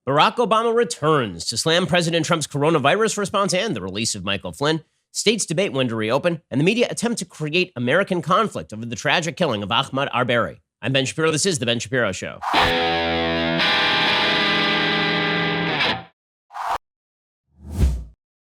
Barack Obama returns to slam President Trump's coronavirus response and the release of Michael Flynn. States debate when to reopen, and the media attempt to create American conflict over the tragic killing of Ahmaud Arbery. I'm Ben Shapiro. This is The Ben Shapiro Show.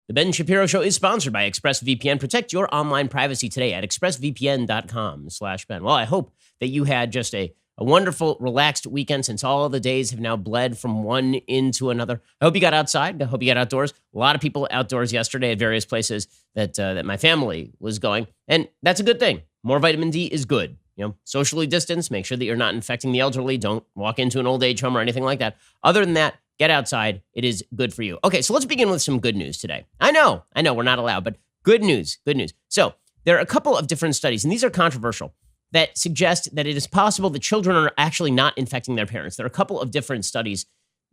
The Ben Shapiro Show is sponsored by ExpressVPN. Protect your online privacy today at expressvpn.com/Ben. Well, I hope that you had just a wonderful, relaxed weekend since all the days have now bled from one into another. I hope you got outside. I hope you got outdoors. A lot of people outdoors yesterday at various places that my family was going, and that's a good thing. More vitamin D is good. You know, socially distance, make sure that you're not infecting the elderly. Don't walk into an old age home or anything like that. Other than that, get outside. It is good for you. Okay, so let's begin with some good news today. I know we're not allowed, but good news. So there are a couple of different studies, and these are controversial, that suggest that it is possible that children are actually not infecting their parents. There are a couple of different studies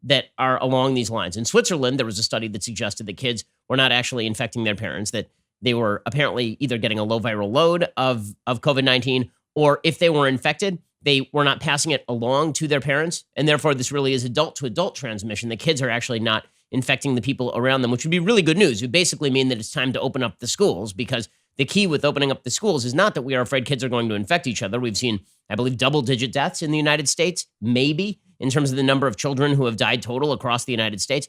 that are along these lines. In Switzerland, there was a study that suggested that kids were not actually infecting their parents, that they were apparently either getting a low viral load of COVID-19, or if they were infected, they were not passing it along to their parents. And therefore, this really is adult-to-adult transmission. The kids are actually not infecting the people around them, which would be really good news. It would basically mean that it's time to open up the schools, because the key with opening up the schools is not that we are afraid kids are going to infect each other. We've seen, I believe, double-digit deaths in the United States, maybe, in terms of the number of children who have died total across the United States.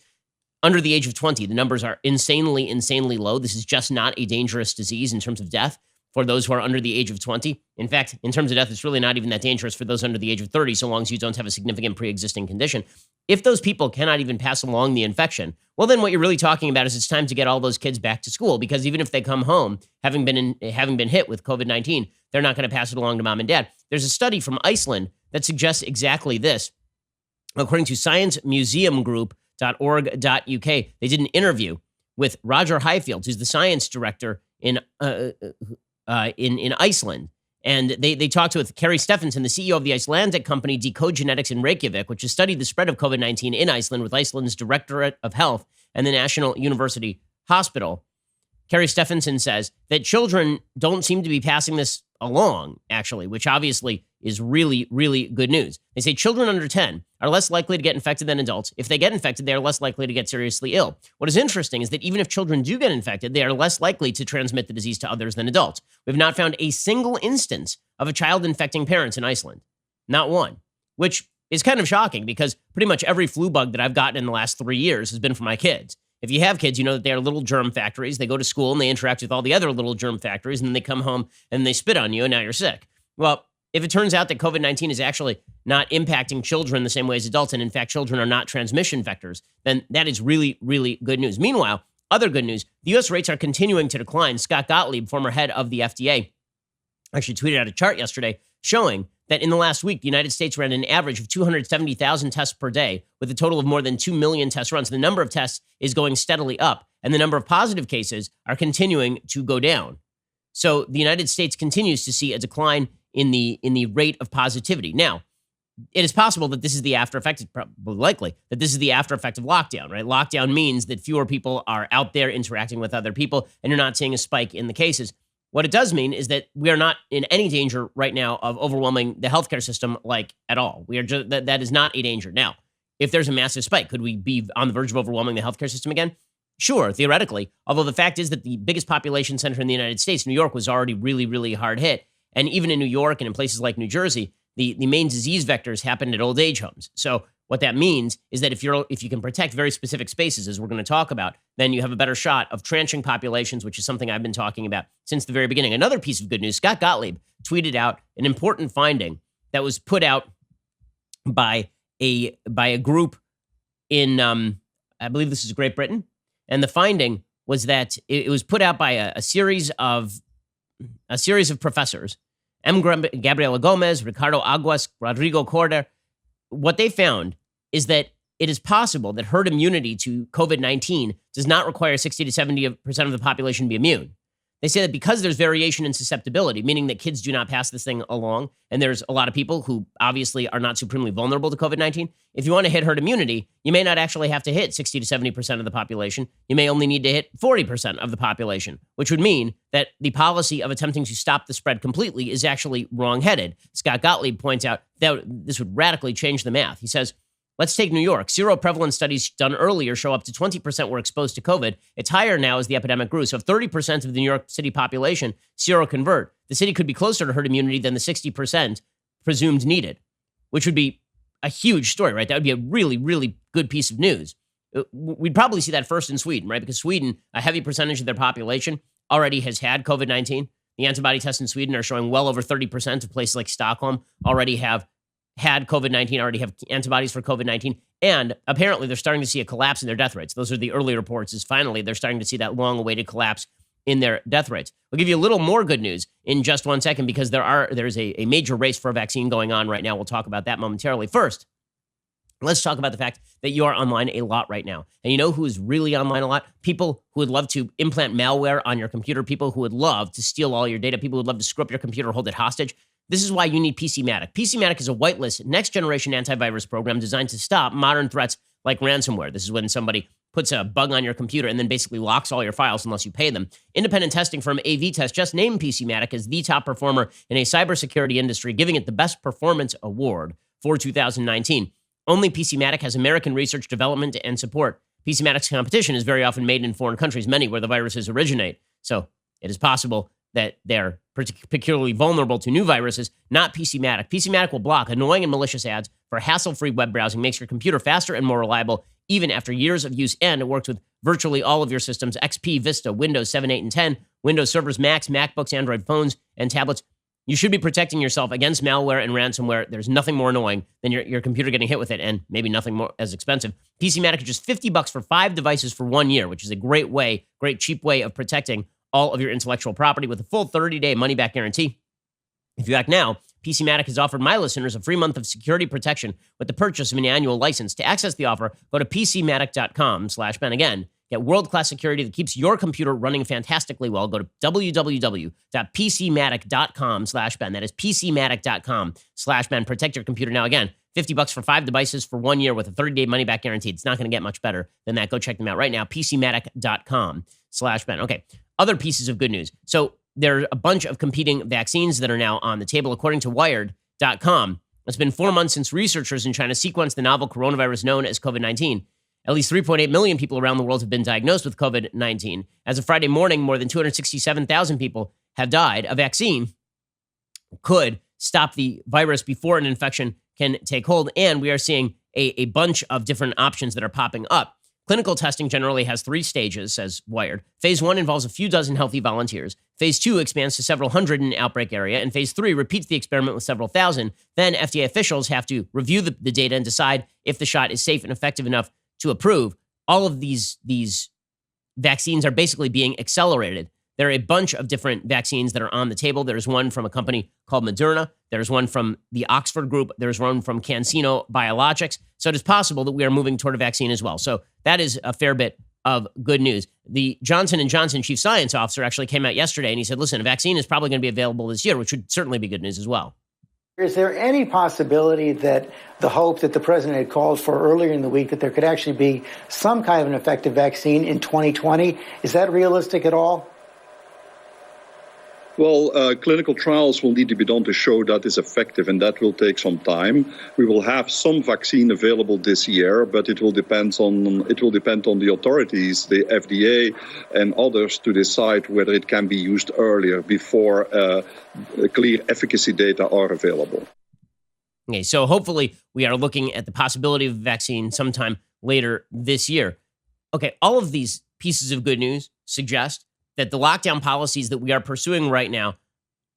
Under the age of 20, the numbers are insanely low. This is just not a dangerous disease in terms of death for those who are under the age of 20. In fact, in terms of death, it's really not even that dangerous for those under the age of 30, so long as you don't have a significant pre-existing condition. If those people cannot even pass along the infection, well, then what you're really talking about is it's time to get all those kids back to school, because even if they come home having been hit with COVID-19, they're not going to pass it along to mom and dad. There's a study from Iceland that suggests exactly this. According to sciencemuseumgroup.org.uk, they did an interview with Roger Highfield, who's the science director in Iceland. And they talked with Kerry Stephenson, the CEO of the Icelandic company Decode Genetics in Reykjavik, which has studied the spread of COVID-19 in Iceland with Iceland's Directorate of Health and the National University Hospital. Kerry Stephenson says that children don't seem to be passing this along, actually, which obviously is really good news. They say children under 10 are less likely to get infected than adults. If they get infected, they are less likely to get seriously ill. What is interesting is that even if children do get infected, they are less likely to transmit the disease to others than adults. We've not found a single instance of a child infecting parents in Iceland. Not one, which is kind of shocking, because pretty much every flu bug that I've gotten in the last 3 years has been from my kids. If you have kids, you know that they are little germ factories. They go to school and they interact with all the other little germ factories, and then they come home and they spit on you, and now you're sick. Well, if it turns out that COVID-19 is actually not impacting children the same way as adults, and in fact children are not transmission vectors, then that is really good news. Meanwhile, other good news, the U.S. rates are continuing to decline. Scott Gottlieb, former head of the FDA, actually tweeted out a chart yesterday showing that in the last week, the United States ran an average of 270,000 tests per day, with a total of more than 2 million test runs. The number of tests is going steadily up, and the number of positive cases are continuing to go down. So the United States continues to see a decline in the rate of positivity. Now, it is possible that this is the after effect, it's probably likely that this is the after effect of lockdown, right? Lockdown means that fewer people are out there interacting with other people, and you're not seeing a spike in the cases. What it does mean is that we are not in any danger right now of overwhelming the healthcare system, like, at all. We are just, that is not a danger. Now, if there's a massive spike, could we be on the verge of overwhelming the healthcare system again? Sure, theoretically. Although the fact is that the biggest population center in the United States, New York, was already really hard hit. And even in New York and in places like New Jersey, the main disease vectors happened at old age homes. So what that means is that if you can protect very specific spaces, as we're going to talk about, then you have a better shot of tranching populations, which is something I've been talking about since the very beginning. Another piece of good news, Scott Gottlieb tweeted out an important finding that was put out by a group in, I believe this is Great Britain. And the finding was that it was put out by a series of professors, Gabriela Gomez, Ricardo Aguas, Rodrigo Corder. What they found is that it is possible that herd immunity to COVID-19 does not require 60 to 70% of the population to be immune. They say that because there's variation in susceptibility, meaning that kids do not pass this thing along, and there's a lot of people who obviously are not supremely vulnerable to COVID-19, if you want to hit herd immunity, you may not actually have to hit 60 to 70% of the population. You may only need to hit 40% of the population, which would mean that the policy of attempting to stop the spread completely is actually wrongheaded. Scott Gottlieb points out that this would radically change the math. He says, Let's take New York. Seroprevalence studies done earlier show up to 20% were exposed to COVID. It's higher now as the epidemic grew. So if 30% of the New York City population seroconvert, the city could be closer to herd immunity than the 60% presumed needed, which would be a huge story, right? That would be a really, really good piece of news. We'd probably see that first in Sweden, right? Because Sweden, a heavy percentage of their population already has had COVID-19. The antibody tests in Sweden are showing well over 30% of places like Stockholm already have had COVID-19, already have antibodies for COVID-19. And apparently they're starting to see a collapse in their death rates. Those are the early reports, is finally they're starting to see that long-awaited collapse in their death rates. We'll give you a little more good news in just 1 second because there's a major race for a vaccine going on right now. We'll talk about that momentarily. First, let's talk about the fact that you are online a lot right now. And you know who is really online a lot? People who would love to implant malware on your computer, people who would love to steal all your data, people who would love to screw up your computer, hold it hostage. This is why you need PCmatic. PCmatic is a whitelist, next-generation antivirus program designed to stop modern threats like ransomware. This is when somebody puts a bug on your computer and then basically locks all your files unless you pay them. Independent testing firm AV-Test just named PCmatic as the top performer in a cybersecurity industry, giving it the Best Performance Award for 2019. Only PCmatic has American research, development, and support. PCmatic's competition is very often made in foreign countries, many where the viruses originate. So it is possible that they're particularly vulnerable to new viruses, not PCmatic. PCmatic will block annoying and malicious ads for hassle-free web browsing, makes your computer faster and more reliable, even after years of use, and it works with virtually all of your systems: XP, Vista, Windows 7, 8, and 10, Windows servers, Macs, MacBooks, Android phones, and tablets. You should be protecting yourself against malware and ransomware. There's nothing more annoying than your computer getting hit with it, and maybe nothing more as expensive. PCmatic is just $50 for 5 devices for 1 year, which is a great cheap way of protecting all of your intellectual property with a full 30-day money-back guarantee. If you act now, PCmatic has offered my listeners a free month of security protection with the purchase of an annual license. To access the offer, go to PCmatic.com/Ben. Again, get world-class security that keeps your computer running fantastically well. Go to www.PCmatic.com/Ben. That is PCmatic.com/Ben. Protect your computer now. Again, $50 for 5 devices for 1 year with a 30-day money-back guarantee. It's not going to get much better than that. Go check them out right now. PCmatic.com/Ben. Okay, other pieces of good news. So there are a bunch of competing vaccines that are now on the table. According to Wired.com, it's been 4 months since researchers in China sequenced the novel coronavirus known as COVID-19. At least 3.8 million people around the world have been diagnosed with COVID-19. As of Friday morning, more than 267,000 people have died. A vaccine could stop the virus before an infection can take hold, and we are seeing a bunch of different options that are popping up. Clinical testing generally has 3 stages, says Wired. Phase 1 involves a few dozen healthy volunteers. Phase 2 expands to several hundred in an outbreak area, and Phase 3 repeats the experiment with several thousand. Then FDA officials have to review the data and decide if the shot is safe and effective enough to approve. All of these vaccines are basically being accelerated. There are a bunch of different vaccines that are on the table. There's one from a company called Moderna. There's one from the Oxford Group. There's one from CanSino Biologics. So it is possible that we are moving toward a vaccine as well. So that is a fair bit of good news. The Johnson & Johnson chief science officer actually came out yesterday and he said, listen, a vaccine is probably going to be available this year, which would certainly be good news as well. Is there any possibility that the hope that the president had called for earlier in the week that there could actually be some kind of an effective vaccine in 2020? Is that realistic at all? Well, clinical trials will need to be done to show that is effective, and that will take some time. We will have some vaccine available this year, but it will depend on the authorities, the FDA and others, to decide whether it can be used earlier before clear efficacy data are available. Okay, so hopefully we are looking at the possibility of a vaccine sometime later this year. Okay, all of these pieces of good news suggest that the lockdown policies that we are pursuing right now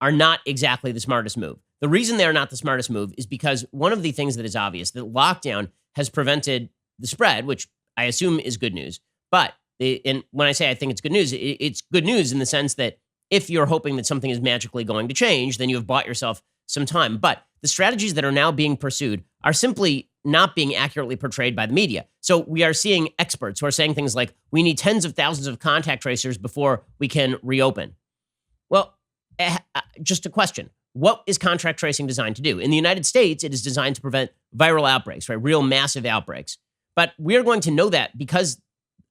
are not exactly the smartest move. The reason they are not the smartest move is because one of the things that is obvious, that lockdown has prevented the spread, which I assume is good news. But and when I say I think it's good news, it's good news in the sense that if you're hoping that something is magically going to change, then you have bought yourself some time. But the strategies that are now being pursued are simply not being accurately portrayed by the media. So we are seeing experts who are saying things like, we need tens of thousands of contact tracers before we can reopen. Well, just a question. What is contact tracing designed to do? In the United States, it is designed to prevent viral outbreaks, right? Real massive outbreaks. But we're going to know that because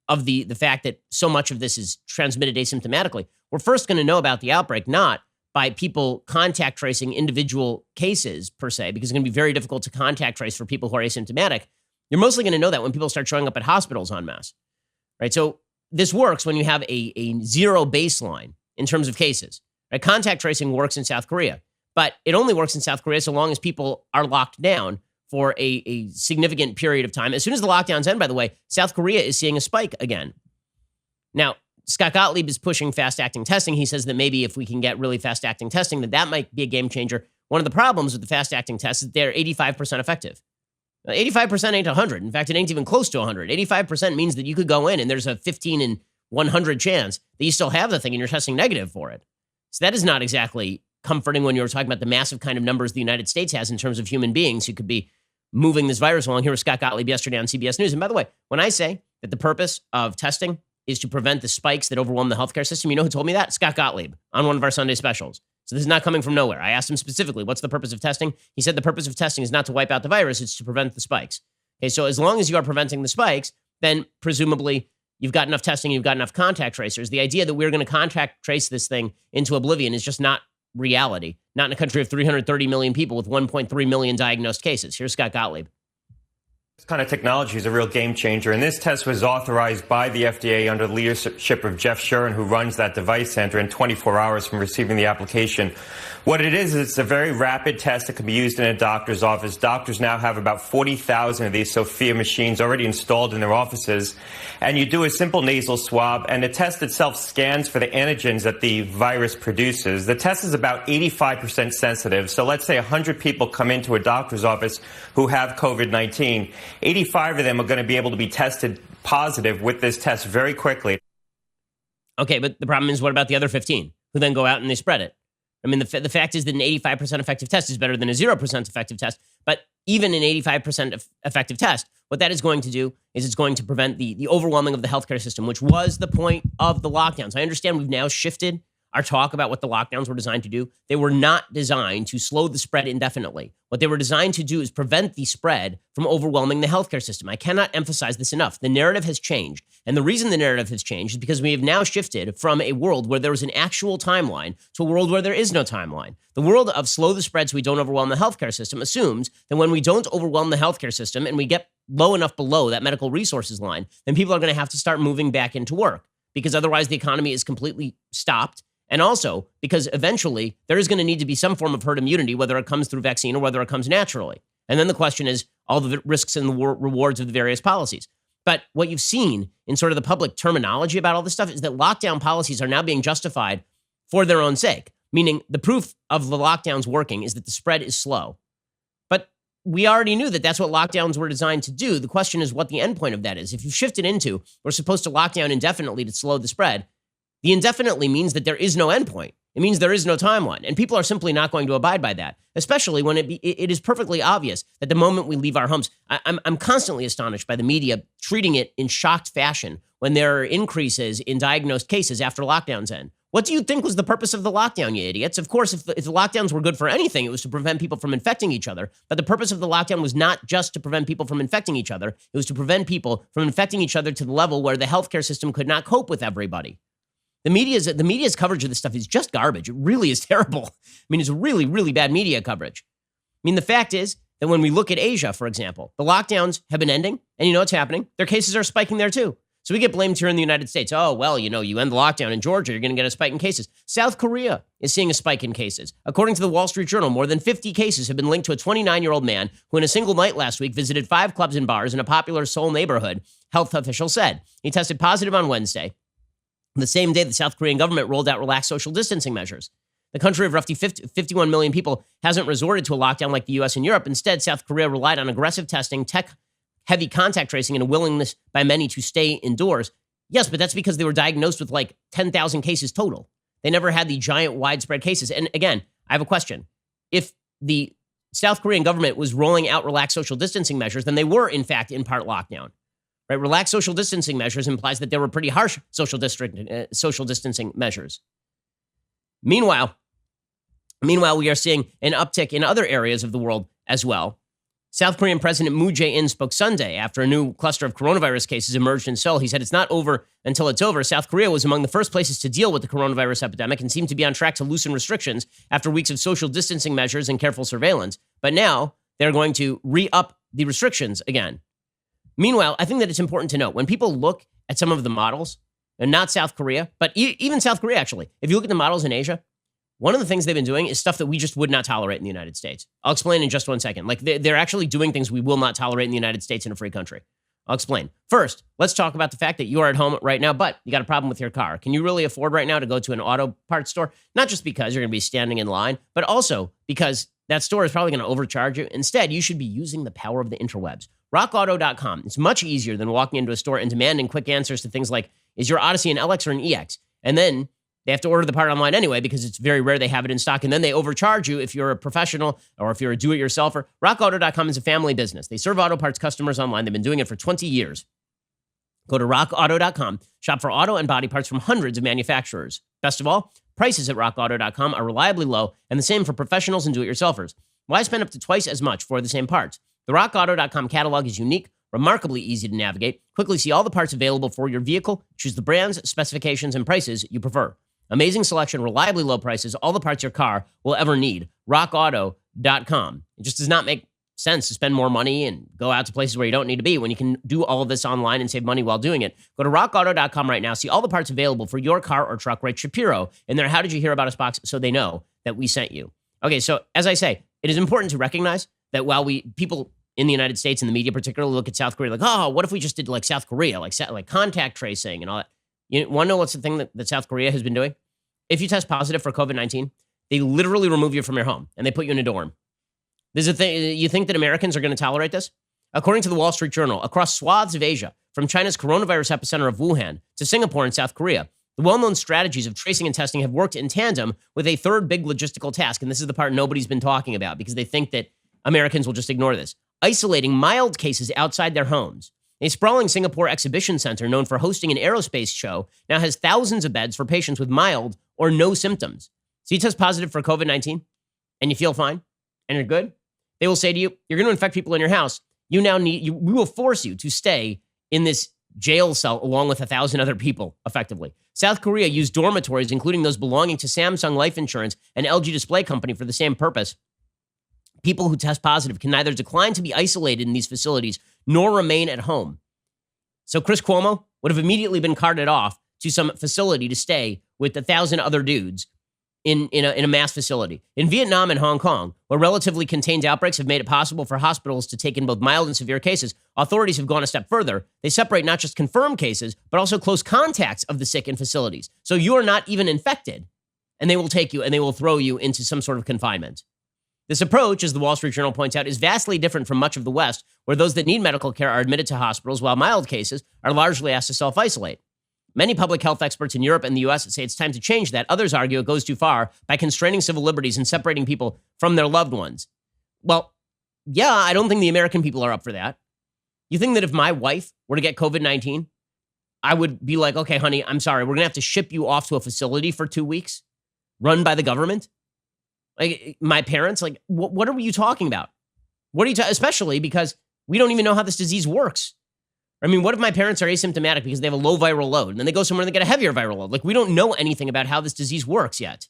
of the fact that so much of this is transmitted asymptomatically. We're first going to know about the outbreak, not by people contact tracing individual cases per se, because it's going to be very difficult to contact trace for people who are asymptomatic. You're mostly going to know that when people start showing up at hospitals en masse, right? So this works when you have a zero baseline in terms of cases, right? Contact tracing works in South Korea, but it only works in South Korea so long as people are locked down for a significant period of time. As soon as the lockdowns end, by the way, South Korea is seeing a spike again. Now, Scott Gottlieb is pushing fast-acting testing. He says that maybe if we can get really fast-acting testing, that might be a game changer. One of the problems with the fast-acting tests is they're 85% effective. 85% ain't 100. In fact, it ain't even close to 100. 85% means that you could go in and there's a 15 in 100 chance that you still have the thing and you're testing negative for it. So that is not exactly comforting when you're talking about the massive kind of numbers the United States has in terms of human beings who could be moving this virus along. Here was Scott Gottlieb yesterday on CBS News. And by the way, when I say that the purpose of testing is to prevent the spikes that overwhelm the healthcare system, you know who told me that? Scott Gottlieb on one of our Sunday specials. So this is not coming from nowhere. I asked him specifically, what's the purpose of testing? He said the purpose of testing is not to wipe out the virus, it's to prevent the spikes. Okay, so as long as you are preventing the spikes, then presumably you've got enough testing, you've got enough contact tracers. The idea that we're going to contact trace this thing into oblivion is just not reality. Not in a country of 330 million people with 1.3 million diagnosed cases. Here's Scott Gottlieb. This kind of technology is a real game changer, and this test was authorized by the FDA under the leadership of Jeff Shuren, who runs that device center, in 24 hours from receiving the application. What it is, it's a very rapid test that can be used in a doctor's office. Doctors now have about 40,000 of these Sophia machines already installed in their offices. And you do a simple nasal swab, and the test itself scans for the antigens that the virus produces. The test is about 85% sensitive. So let's say 100 people come into a doctor's office who have COVID-19. 85 of them are going to be able to be tested positive with this test very quickly. Okay, but the problem is, what about the other 15 who then go out and they spread it? I mean, the fact is that an 85% effective test is better than a 0% effective test. But even an 85% effective test, what that is going to do is it's going to prevent the overwhelming of the healthcare system, which was the point of the lockdowns. I understand we've now shifted our talk about what the lockdowns were designed to do. They were not designed to slow the spread indefinitely. What they were designed to do is prevent the spread from overwhelming the healthcare system. I cannot emphasize this enough. The narrative has changed. And the reason the narrative has changed is because we have now shifted from a world where there was an actual timeline to a world where there is no timeline. The world of slow the spread so we don't overwhelm the healthcare system assumes that when we don't overwhelm the healthcare system and we get low enough below that medical resources line, then people are going to have to start moving back into work, because otherwise the economy is completely stopped. And also because eventually there is going to need to be some form of herd immunity, whether it comes through vaccine or whether it comes naturally. And then the question is all the risks and the rewards of the various policies. But what you've seen in sort of the public terminology about all this stuff is that lockdown policies are now being justified for their own sake, meaning the proof of the lockdowns working is that the spread is slow. But we already knew that that's what lockdowns were designed to do. The question is what the endpoint of that is. If you shifted into we're supposed to lock down indefinitely to slow the spread, the indefinitely means that there is no endpoint. It means there is no timeline. And people are simply not going to abide by that, especially when it is perfectly obvious that the moment we leave our homes, I'm constantly astonished by the media treating it in shocked fashion when there are increases in diagnosed cases after lockdowns end. What do you think was the purpose of the lockdown, you idiots? Of course, if the lockdowns were good for anything, it was to prevent people from infecting each other. But the purpose of the lockdown was not just to prevent people from infecting each other. It was to prevent people from infecting each other to the level where the healthcare system could not cope with everybody. The media's coverage of this stuff is just garbage. It really is terrible. I mean, it's really, really bad media coverage. I mean, the fact is that when we look at Asia, for example, the lockdowns have been ending, and you know what's happening? Their cases are spiking there too. So we get blamed here in the United States. Oh, well, you end the lockdown in Georgia, you're going to get a spike in cases. South Korea is seeing a spike in cases. According to the Wall Street Journal, more than 50 cases have been linked to a 29-year-old man who in a single night last week visited 5 clubs and bars in a popular Seoul neighborhood, health officials said. He tested positive on Wednesday, the same day the South Korean government rolled out relaxed social distancing measures. The country of roughly 51 million people hasn't resorted to a lockdown like the U.S. and Europe. Instead, South Korea relied on aggressive testing, tech-heavy contact tracing, and a willingness by many to stay indoors. Yes, but that's because they were diagnosed with like 10,000 cases total. They never had the giant widespread cases. And again, I have a question. If the South Korean government was rolling out relaxed social distancing measures, then they were, in fact, in part lockdown. Right? Relaxed social distancing measures implies that there were pretty harsh social distancing measures. Meanwhile, we are seeing an uptick in other areas of the world as well. South Korean President Moon Jae-in spoke Sunday after a new cluster of coronavirus cases emerged in Seoul. He said it's not over until it's over. South Korea was among the first places to deal with the coronavirus epidemic and seemed to be on track to loosen restrictions after weeks of social distancing measures and careful surveillance. But now they're going to re-up the restrictions again. Meanwhile, I think that it's important to note when people look at some of the models, and not South Korea, but even South Korea, actually, if you look at the models in Asia, one of the things they've been doing is stuff that we just would not tolerate in the United States. I'll explain in just 1 second. Like they're actually doing things we will not tolerate in the United States in a free country. I'll explain. First, let's talk about the fact that you are at home right now, but you got a problem with your car. Can you really afford right now to go to an auto parts store? Not just because you're going to be standing in line, but also because that store is probably going to overcharge you. Instead, you should be using the power of the interwebs. RockAuto.com. It's much easier than walking into a store and demanding quick answers to things like, is your Odyssey an LX or an EX? And then they have to order the part online anyway because it's very rare they have it in stock. And then they overcharge you if you're a professional or if you're a do-it-yourselfer. RockAuto.com is a family business. They serve auto parts customers online. They've been doing it for 20 years. Go to RockAuto.com. Shop for auto and body parts from hundreds of manufacturers. Best of all, prices at RockAuto.com are reliably low and the same for professionals and do-it-yourselfers. Why spend up to twice as much for the same parts? The RockAuto.com catalog is unique, remarkably easy to navigate. Quickly see all the parts available for your vehicle. Choose the brands, specifications, and prices you prefer. Amazing selection, reliably low prices, all the parts your car will ever need. RockAuto.com. It just does not make sense to spend more money and go out to places where you don't need to be when you can do all of this online and save money while doing it. Go to RockAuto.com right now. See all the parts available for your car or truck. Write Shapiro in their How Did You Hear About Us box so they know that we sent you. Okay, so as I say, it is important to recognize that while people in the United States and the media particularly look at South Korea like, oh, what if we just did like South Korea, like contact tracing and all that? You want to know what's the thing that South Korea has been doing? If you test positive for COVID-19, they literally remove you from your home and they put you in a dorm. There's a thing. You think that Americans are going to tolerate this? According to the Wall Street Journal, across swaths of Asia, from China's coronavirus epicenter of Wuhan to Singapore and South Korea, the well-known strategies of tracing and testing have worked in tandem with a third big logistical task. And this is the part nobody's been talking about because they think that Americans will just ignore this. Isolating mild cases outside their homes. A sprawling Singapore exhibition center known for hosting an aerospace show now has thousands of beds for patients with mild or no symptoms. So you test positive for COVID-19 and you feel fine and you're good. They will say to you, you're going to infect people in your house. We will force you to stay in this jail cell along with 1,000 other people, effectively. South Korea used dormitories, including those belonging to Samsung Life Insurance and LG Display Company, for the same purpose. People who test positive can neither decline to be isolated in these facilities nor remain at home. So Chris Cuomo would have immediately been carted off to some facility to stay with 1,000 other dudes in a mass facility. In Vietnam and Hong Kong, where relatively contained outbreaks have made it possible for hospitals to take in both mild and severe cases, authorities have gone a step further. They separate not just confirmed cases, but also close contacts of the sick in facilities. So you are not even infected, and they will take you and they will throw you into some sort of confinement. This approach, as the Wall Street Journal points out, is vastly different from much of the West, where those that need medical care are admitted to hospitals, while mild cases are largely asked to self-isolate. Many public health experts in Europe and the U.S. say it's time to change that. Others argue it goes too far by constraining civil liberties and separating people from their loved ones. Well, yeah, I don't think the American people are up for that. You think that if my wife were to get COVID-19, I would be like, okay, honey, I'm sorry, we're going to have to ship you off to a facility for 2 weeks run by the government? Like my parents, like, what are you talking about? What are you especially because we don't even know how this disease works. I mean, what if my parents are asymptomatic because they have a low viral load and then they go somewhere and they get a heavier viral load? Like, we don't know anything about how this disease works yet.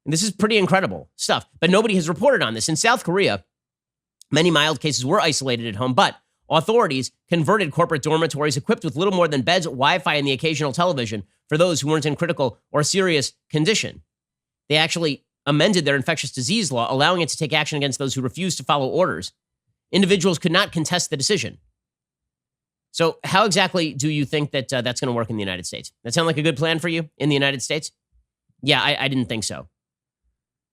And this is pretty incredible stuff, but nobody has reported on this. In South Korea, many mild cases were isolated at home, but authorities converted corporate dormitories equipped with little more than beds, Wi-Fi, and the occasional television for those who weren't in critical or serious condition. They actually amended their infectious disease law, allowing it to take action against those who refused to follow orders. Individuals could not contest the decision. So how exactly do you think that that's going to work in the United States? That sound like a good plan for you in the United States? Yeah, I didn't think so.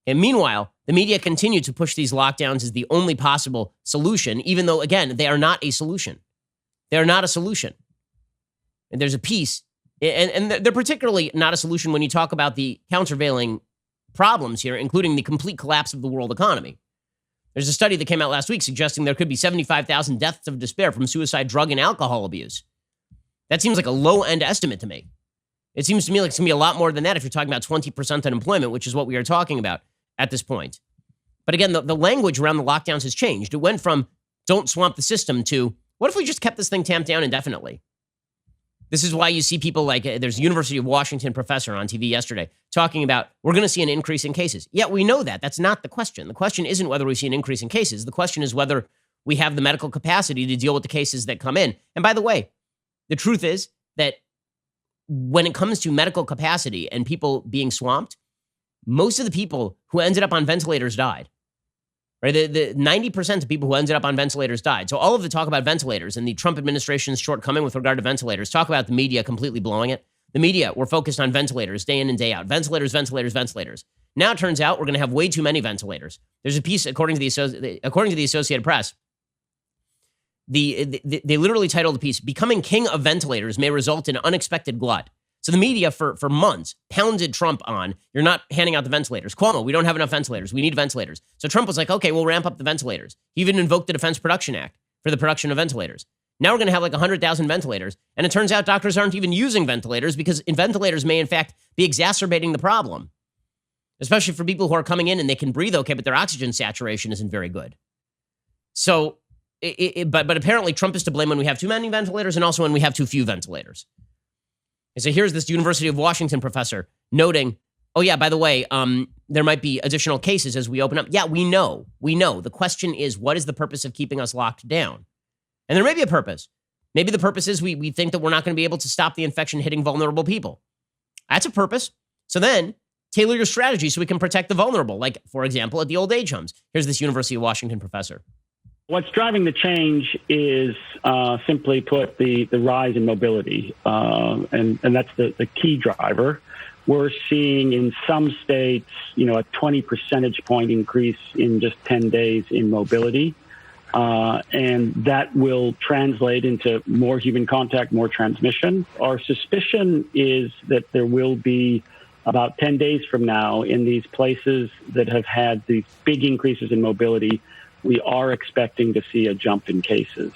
And meanwhile, the media continue to push these lockdowns as the only possible solution, even though, again, they are not a solution. They are not a solution. And there's a piece, and they're particularly not a solution when you talk about the countervailing problems here, including the complete collapse of the world economy. There's a study that came out last week suggesting there could be 75,000 deaths of despair from suicide, drug, and alcohol abuse. That seems like a low-end estimate to me. It seems to me like it's going to be a lot more than that if you're talking about 20% unemployment, which is what we are talking about at this point. But again, the language around the lockdowns has changed. It went from don't swamp the system to what if we just kept this thing tamped down indefinitely? This is why you see people like there's a University of Washington professor on TV yesterday talking about we're going to see an increase in cases. Yeah, we know that. That's not the question. The question isn't whether we see an increase in cases. The question is whether we have the medical capacity to deal with the cases that come in. And by the way, the truth is that when it comes to medical capacity and people being swamped, most of the people who ended up on ventilators died. Right? The 90% of people who ended up on ventilators died. So all of the talk about ventilators and the Trump administration's shortcoming with regard to ventilators, talk about the media completely blowing it. The media were focused on ventilators day in and day out. Ventilators, ventilators, ventilators. Now it turns out we're going to have way too many ventilators. There's a piece, according to the Associated Press, they literally titled the piece, "Becoming King of Ventilators May Result in Unexpected Glut." So the media for months pounded Trump on, you're not handing out the ventilators. Cuomo, we don't have enough ventilators. We need ventilators. So Trump was like, okay, we'll ramp up the ventilators. He even invoked the Defense Production Act for the production of ventilators. Now we're going to have like 100,000 ventilators. And it turns out doctors aren't even using ventilators because ventilators may in fact be exacerbating the problem, especially for people who are coming in and they can breathe okay, but their oxygen saturation isn't very good. So, but apparently Trump is to blame when we have too many ventilators and also when we have too few ventilators. And so here's this University of Washington professor noting, oh yeah, by the way, there might be additional cases as we open up. Yeah, we know. The question is, what is the purpose of keeping us locked down? And there may be a purpose. Maybe the purpose is we think that we're not going to be able to stop the infection hitting vulnerable people. That's a purpose. So then tailor your strategy so we can protect the vulnerable, like, for example, at the old age homes. Here's this University of Washington professor. What's driving the change is, simply put, the rise in mobility, and that's the key driver. We're seeing in some states, a 20 percentage point increase in just 10 days in mobility, and that will translate into more human contact, more transmission. Our suspicion is that there will be about 10 days from now in these places that have had these big increases in mobility, we are expecting to see a jump in cases.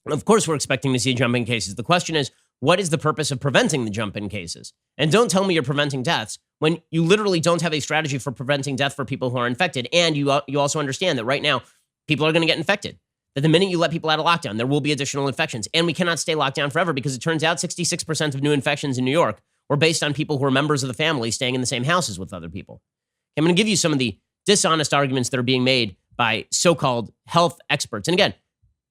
Of course, we're expecting to see a jump in cases. The question is, what is the purpose of preventing the jump in cases? And don't tell me you're preventing deaths when you literally don't have a strategy for preventing death for people who are infected. And you also understand that right now, people are going to get infected. That the minute you let people out of lockdown, there will be additional infections. And we cannot stay locked down forever because it turns out 66% of new infections in New York were based on people who are members of the family staying in the same houses with other people. I'm going to give you some of the dishonest arguments that are being made by so-called health experts. And again,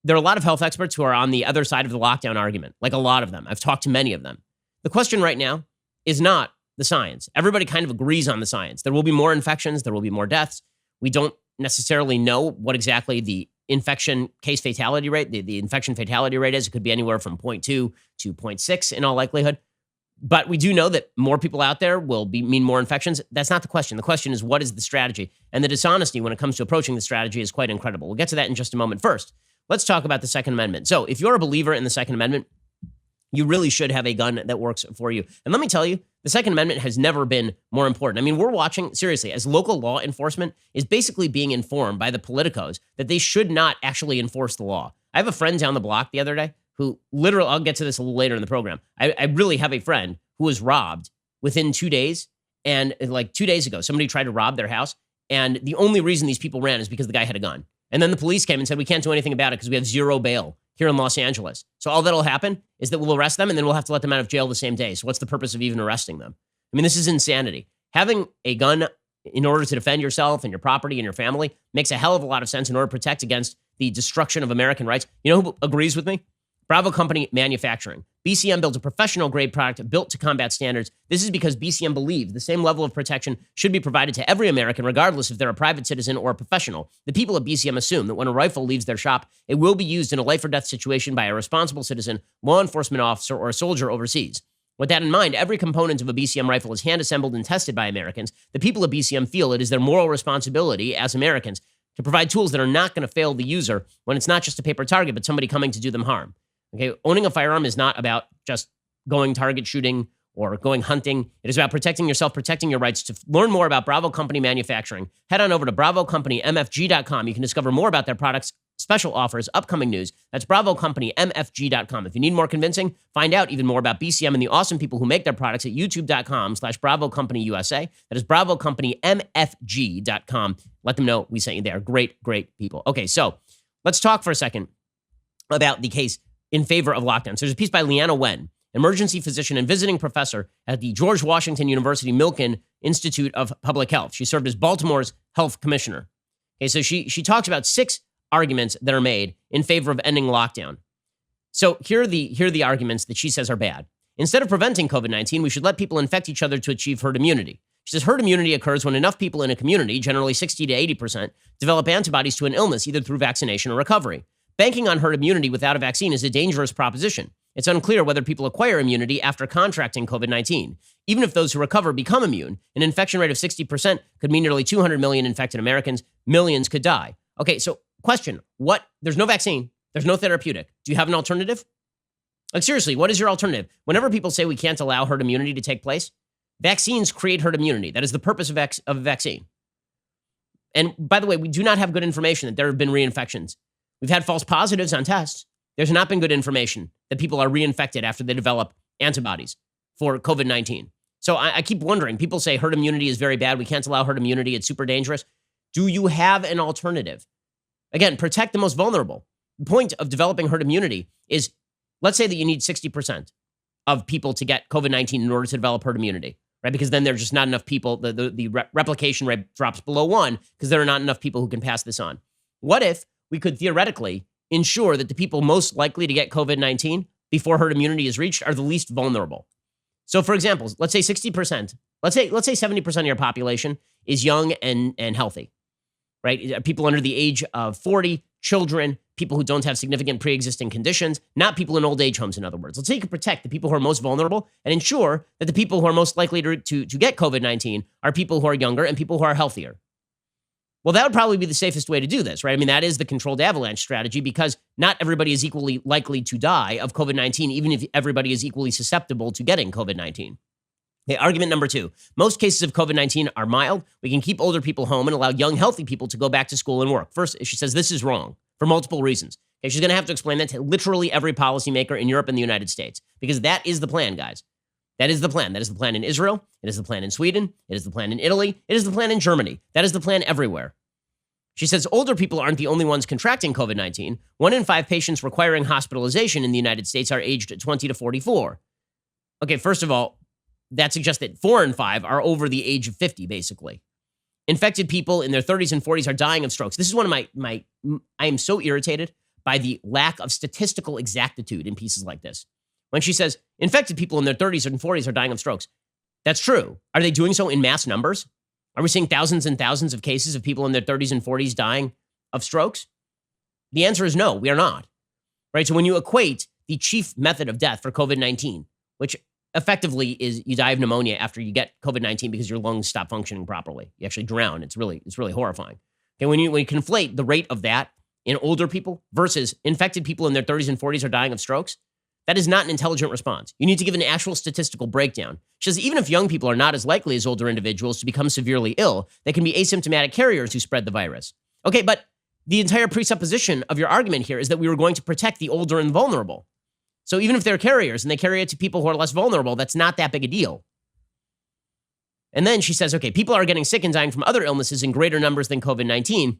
there are a lot of health experts who are on the other side of the lockdown argument, like a lot of them. I've talked to many of them. The question right now is not the science. Everybody kind of agrees on the science. There will be more infections. There will be more deaths. We don't necessarily know what exactly the infection case fatality rate, the infection fatality rate is. It could be anywhere from 0.2 to 0.6 in all likelihood. But we do know that more people out there will mean more infections. That's not the question. The question is, what is the strategy? And the dishonesty when it comes to approaching the strategy is quite incredible. We'll get to that in just a moment. First, let's talk about the Second Amendment. So if you're a believer in the Second Amendment, you really should have a gun that works for you. And let me tell you, the Second Amendment has never been more important. I mean, we're watching, seriously, as local law enforcement is basically being informed by the politicos that they should not actually enforce the law. I have a friend down the block the other day who literally, I'll get to this a little later in the program. I really have a friend who was robbed within 2 days. And like 2 days ago, somebody tried to rob their house. And the only reason these people ran is because the guy had a gun. And then the police came and said, we can't do anything about it because we have zero bail here in Los Angeles. So all that'll happen is that we'll arrest them and then we'll have to let them out of jail the same day. So what's the purpose of even arresting them? I mean, this is insanity. Having a gun in order to defend yourself and your property and your family makes a hell of a lot of sense in order to protect against the destruction of American rights. You know who agrees with me? Bravo Company Manufacturing. BCM builds a professional-grade product built to combat standards. This is because BCM believes the same level of protection should be provided to every American, regardless if they're a private citizen or a professional. The people at BCM assume that when a rifle leaves their shop, it will be used in a life-or-death situation by a responsible citizen, law enforcement officer, or a soldier overseas. With that in mind, every component of a BCM rifle is hand-assembled and tested by Americans. The people at BCM feel it is their moral responsibility as Americans to provide tools that are not going to fail the user when it's not just a paper target, but somebody coming to do them harm. Okay, owning a firearm is not about just going target shooting or going hunting. It is about protecting yourself, protecting your rights. To learn more about Bravo Company Manufacturing, head on over to BravoCompanyMFG.com. You can discover more about their products, special offers, upcoming news. That's BravoCompanyMFG.com. If you need more convincing, find out even more about BCM and the awesome people who make their products at YouTube.com/BravoCompanyUSA. That is BravoCompanyMFG.com. Let them know we sent you there. Great, great people. Okay, so let's talk for a second about the case in favor of lockdowns. There's a piece by Leanna Wen, emergency physician and visiting professor at the George Washington University Milken Institute of Public Health. She served as Baltimore's health commissioner. Okay, so she talks about 6 arguments that are made in favor of ending lockdown. So here are the arguments that she says are bad. Instead of preventing COVID-19, we should let people infect each other to achieve herd immunity. She says herd immunity occurs when enough people in a community, generally 60 to 80%, develop antibodies to an illness, either through vaccination or recovery. Banking on herd immunity without a vaccine is a dangerous proposition. It's unclear whether people acquire immunity after contracting COVID-19. Even if those who recover become immune, an infection rate of 60% could mean nearly 200 million infected Americans. Millions could die. Okay, so question, there's no vaccine. There's no therapeutic. Do you have an alternative? Like seriously, what is your alternative? Whenever people say we can't allow herd immunity to take place, vaccines create herd immunity. That is the purpose of a vaccine. And by the way, we do not have good information that there have been reinfections. We've had false positives on tests. There's not been good information that people are reinfected after they develop antibodies for COVID-19. So I keep wondering, people say herd immunity is very bad. We can't allow herd immunity. It's super dangerous. Do you have an alternative? Again, protect the most vulnerable. The point of developing herd immunity is, let's say that you need 60% of people to get COVID-19 in order to develop herd immunity, right? Because then there's just not enough people. The replication rate drops below 1 because there are not enough people who can pass this on. What if we could theoretically ensure that the people most likely to get COVID-19 before herd immunity is reached are the least vulnerable? So for example, let's say 60%, let's say 70% of your population is young and healthy, right? People under the age of 40, children, people who don't have significant pre-existing conditions, not people in old age homes, in other words. Let's say you can protect the people who are most vulnerable and ensure that the people who are most likely to get COVID-19 are people who are younger and people who are healthier. Well, that would probably be the safest way to do this, right? I mean, that is the controlled avalanche strategy because not everybody is equally likely to die of COVID-19, even if everybody is equally susceptible to getting COVID-19. Okay, argument number 2. Most cases of COVID-19 are mild. We can keep older people home and allow young, healthy people to go back to school and work. First, she says this is wrong for multiple reasons. Okay, she's going to have to explain that to literally every policymaker in Europe and the United States because that is the plan, guys. That is the plan. That is the plan in Israel. It is the plan in Sweden. It is the plan in Italy. It is the plan in Germany. That is the plan everywhere. She says older people aren't the only ones contracting COVID-19. 1 in 5 patients requiring hospitalization in the United States are aged 20 to 44. Okay, first of all, that suggests that 4 in 5 are over the age of 50, basically. Infected people in their 30s and 40s are dying of strokes. This is one of I am so irritated by the lack of statistical exactitude in pieces like this. When she says infected people in their 30s and 40s are dying of strokes, that's true. Are they doing so in mass numbers? Are we seeing thousands and thousands of cases of people in their 30s and 40s dying of strokes? The answer is no, we are not. Right? So when you equate the chief method of death for COVID-19, which effectively is you die of pneumonia after you get COVID-19 because your lungs stop functioning properly. You actually drown. It's really horrifying. Okay, when you conflate the rate of that in older people versus infected people in their 30s and 40s are dying of strokes, that is not an intelligent response. You need to give an actual statistical breakdown. She says even if young people are not as likely as older individuals to become severely ill, they can be asymptomatic carriers who spread the virus. Okay, but the entire presupposition of your argument here is that we were going to protect the older and vulnerable. So even if they're carriers and they carry it to people who are less vulnerable, that's not that big a deal. And then she says, okay, people are getting sick and dying from other illnesses in greater numbers than COVID-19.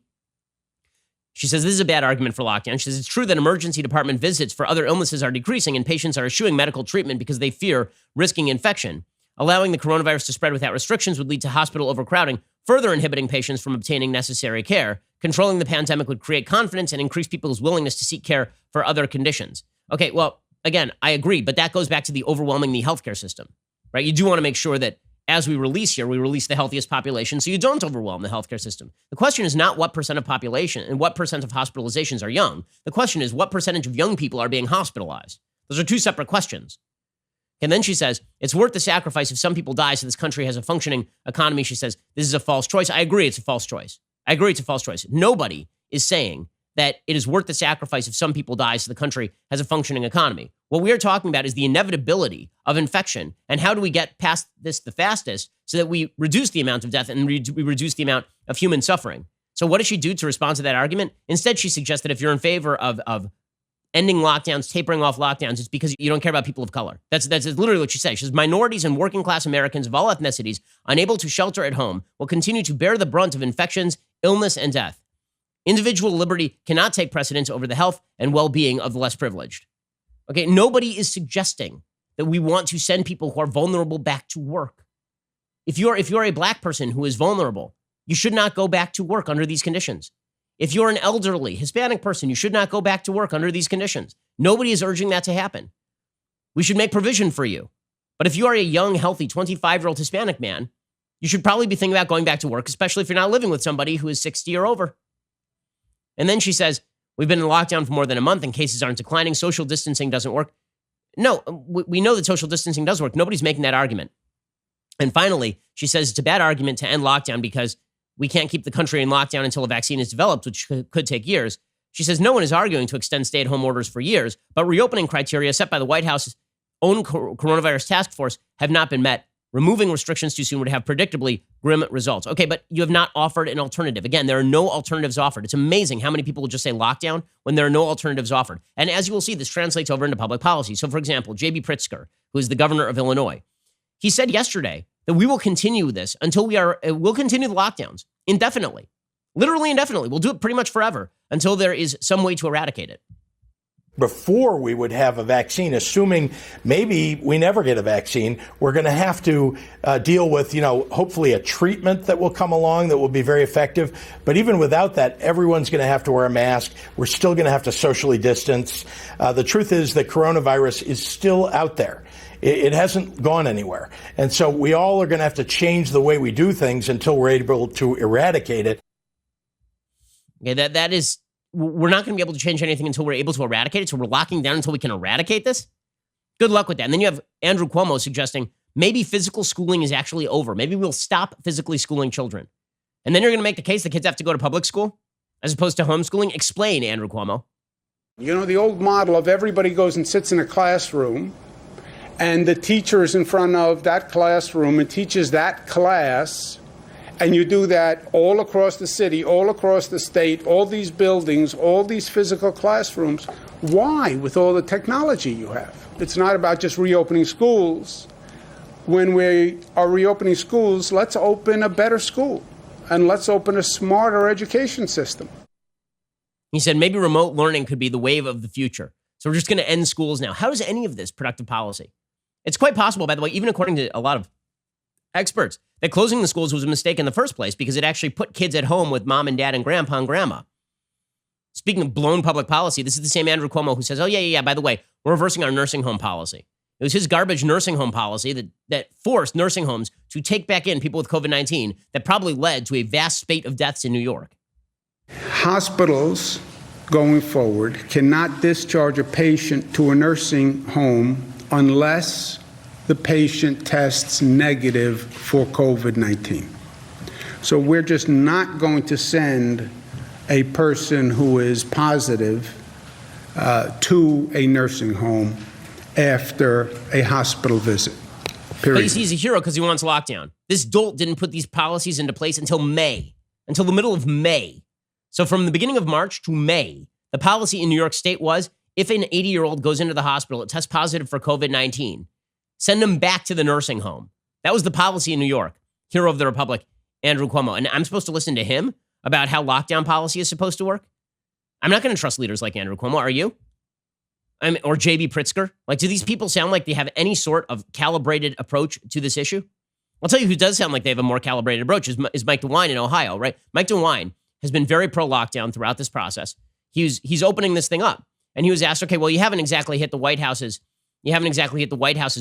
She says this is a bad argument for lockdown. She says it's true that emergency department visits for other illnesses are decreasing and patients are eschewing medical treatment because they fear risking infection. Allowing the coronavirus to spread without restrictions would lead to hospital overcrowding, further inhibiting patients from obtaining necessary care. Controlling the pandemic would create confidence and increase people's willingness to seek care for other conditions. Okay, well, again, I agree, but that goes back to the overwhelming the healthcare system, right? You do want to make sure that as we release here, we release the healthiest population so you don't overwhelm the healthcare system. The question is not what percent of population and what percent of hospitalizations are young. The question is what percentage of young people are being hospitalized. Those are two separate questions. And then she says, it's worth the sacrifice if some people die so this country has a functioning economy. She says, this is a false choice. I agree it's a false choice. Nobody is saying that it is worth the sacrifice if some people die so the country has a functioning economy. What we are talking about is the inevitability of infection and how do we get past this the fastest so that we reduce the amount of death and we reduce the amount of human suffering. So what does she do to respond to that argument? Instead, she suggests that if you're in favor of ending lockdowns, tapering off lockdowns, it's because you don't care about people of color. That's literally what she says. She says minorities and working class Americans of all ethnicities unable to shelter at home will continue to bear the brunt of infections, illness, and death. Individual liberty cannot take precedence over the health and well-being of the less privileged. Okay, nobody is suggesting that we want to send people who are vulnerable back to work. If you're a black person who is vulnerable, you should not go back to work under these conditions. If you're an elderly Hispanic person, you should not go back to work under these conditions. Nobody is urging that to happen. We should make provision for you. But if you are a young, healthy 25-year-old Hispanic man, you should probably be thinking about going back to work, especially if you're not living with somebody who is 60 or over. And then she says, we've been in lockdown for more than a month and cases aren't declining. Social distancing doesn't work. No, we know that social distancing does work. Nobody's making that argument. And finally, she says it's a bad argument to end lockdown because we can't keep the country in lockdown until a vaccine is developed, which could take years. She says no one is arguing to extend stay-at-home orders for years, but reopening criteria set by the White House's own coronavirus task force have not been met. Removing restrictions too soon would have predictably grim results. Okay, but you have not offered an alternative. Again, there are no alternatives offered. It's amazing how many people will just say lockdown when there are no alternatives offered. And as you will see, this translates over into public policy. So, for example, J.B. Pritzker, who is the governor of Illinois, he said yesterday that we will continue this until we'll continue the lockdowns indefinitely, literally indefinitely. We'll do it pretty much forever until there is some way to eradicate it. Before we would have a vaccine, assuming maybe we never get a vaccine, we're going to have to deal with, hopefully a treatment that will come along that will be very effective. But even without that, everyone's going to have to wear a mask. We're still going to have to socially distance. The truth is that coronavirus is still out there. It hasn't gone anywhere. And so we all are going to have to change the way we do things until we're able to eradicate it. Okay, that is, we're not going to be able to change anything until we're able to eradicate it. So we're locking down until we can eradicate this. Good luck with that. And then you have Andrew Cuomo suggesting maybe physical schooling is actually over. Maybe we'll stop physically schooling children. And then you're going to make the case the kids have to go to public school as opposed to homeschooling. Explain, Andrew Cuomo. The old model of everybody goes and sits in a classroom and the teacher is in front of that classroom and teaches that class. And you do that all across the city, all across the state, all these buildings, all these physical classrooms. Why, with all the technology you have? It's not about just reopening schools. When we are reopening schools, let's open a better school and let's open a smarter education system. He said maybe remote learning could be the wave of the future. So we're just going to end schools now. How is any of this productive policy? It's quite possible, by the way, even according to a lot of experts, that closing the schools was a mistake in the first place because it actually put kids at home with mom and dad and grandpa and grandma. Speaking of blown public policy, this is the same Andrew Cuomo who says, oh, yeah, by the way, we're reversing our nursing home policy. It was his garbage nursing home policy that forced nursing homes to take back in people with COVID-19 that probably led to a vast spate of deaths in New York. Hospitals, going forward, cannot discharge a patient to a nursing home unless the patient tests negative for COVID-19. So we're just not going to send a person who is positive to a nursing home after a hospital visit. Period. But he's a hero because he wants lockdown. This dolt didn't put these policies into place until May, until the middle of May. So from the beginning of March to May, the policy in New York State was if an 80-year-old goes into the hospital, it tests positive for COVID-19, send them back to the nursing home. That was the policy in New York. Hero of the Republic, Andrew Cuomo. And I'm supposed to listen to him about how lockdown policy is supposed to work? I'm not going to trust leaders like Andrew Cuomo. Are you? Or J.B. Pritzker? Like, do these people sound like they have any sort of calibrated approach to this issue? I'll tell you who does sound like they have a more calibrated approach is Mike DeWine in Ohio, right? Mike DeWine has been very pro-lockdown throughout this process. He's opening this thing up. And he was asked, okay, well, you haven't exactly hit the White House's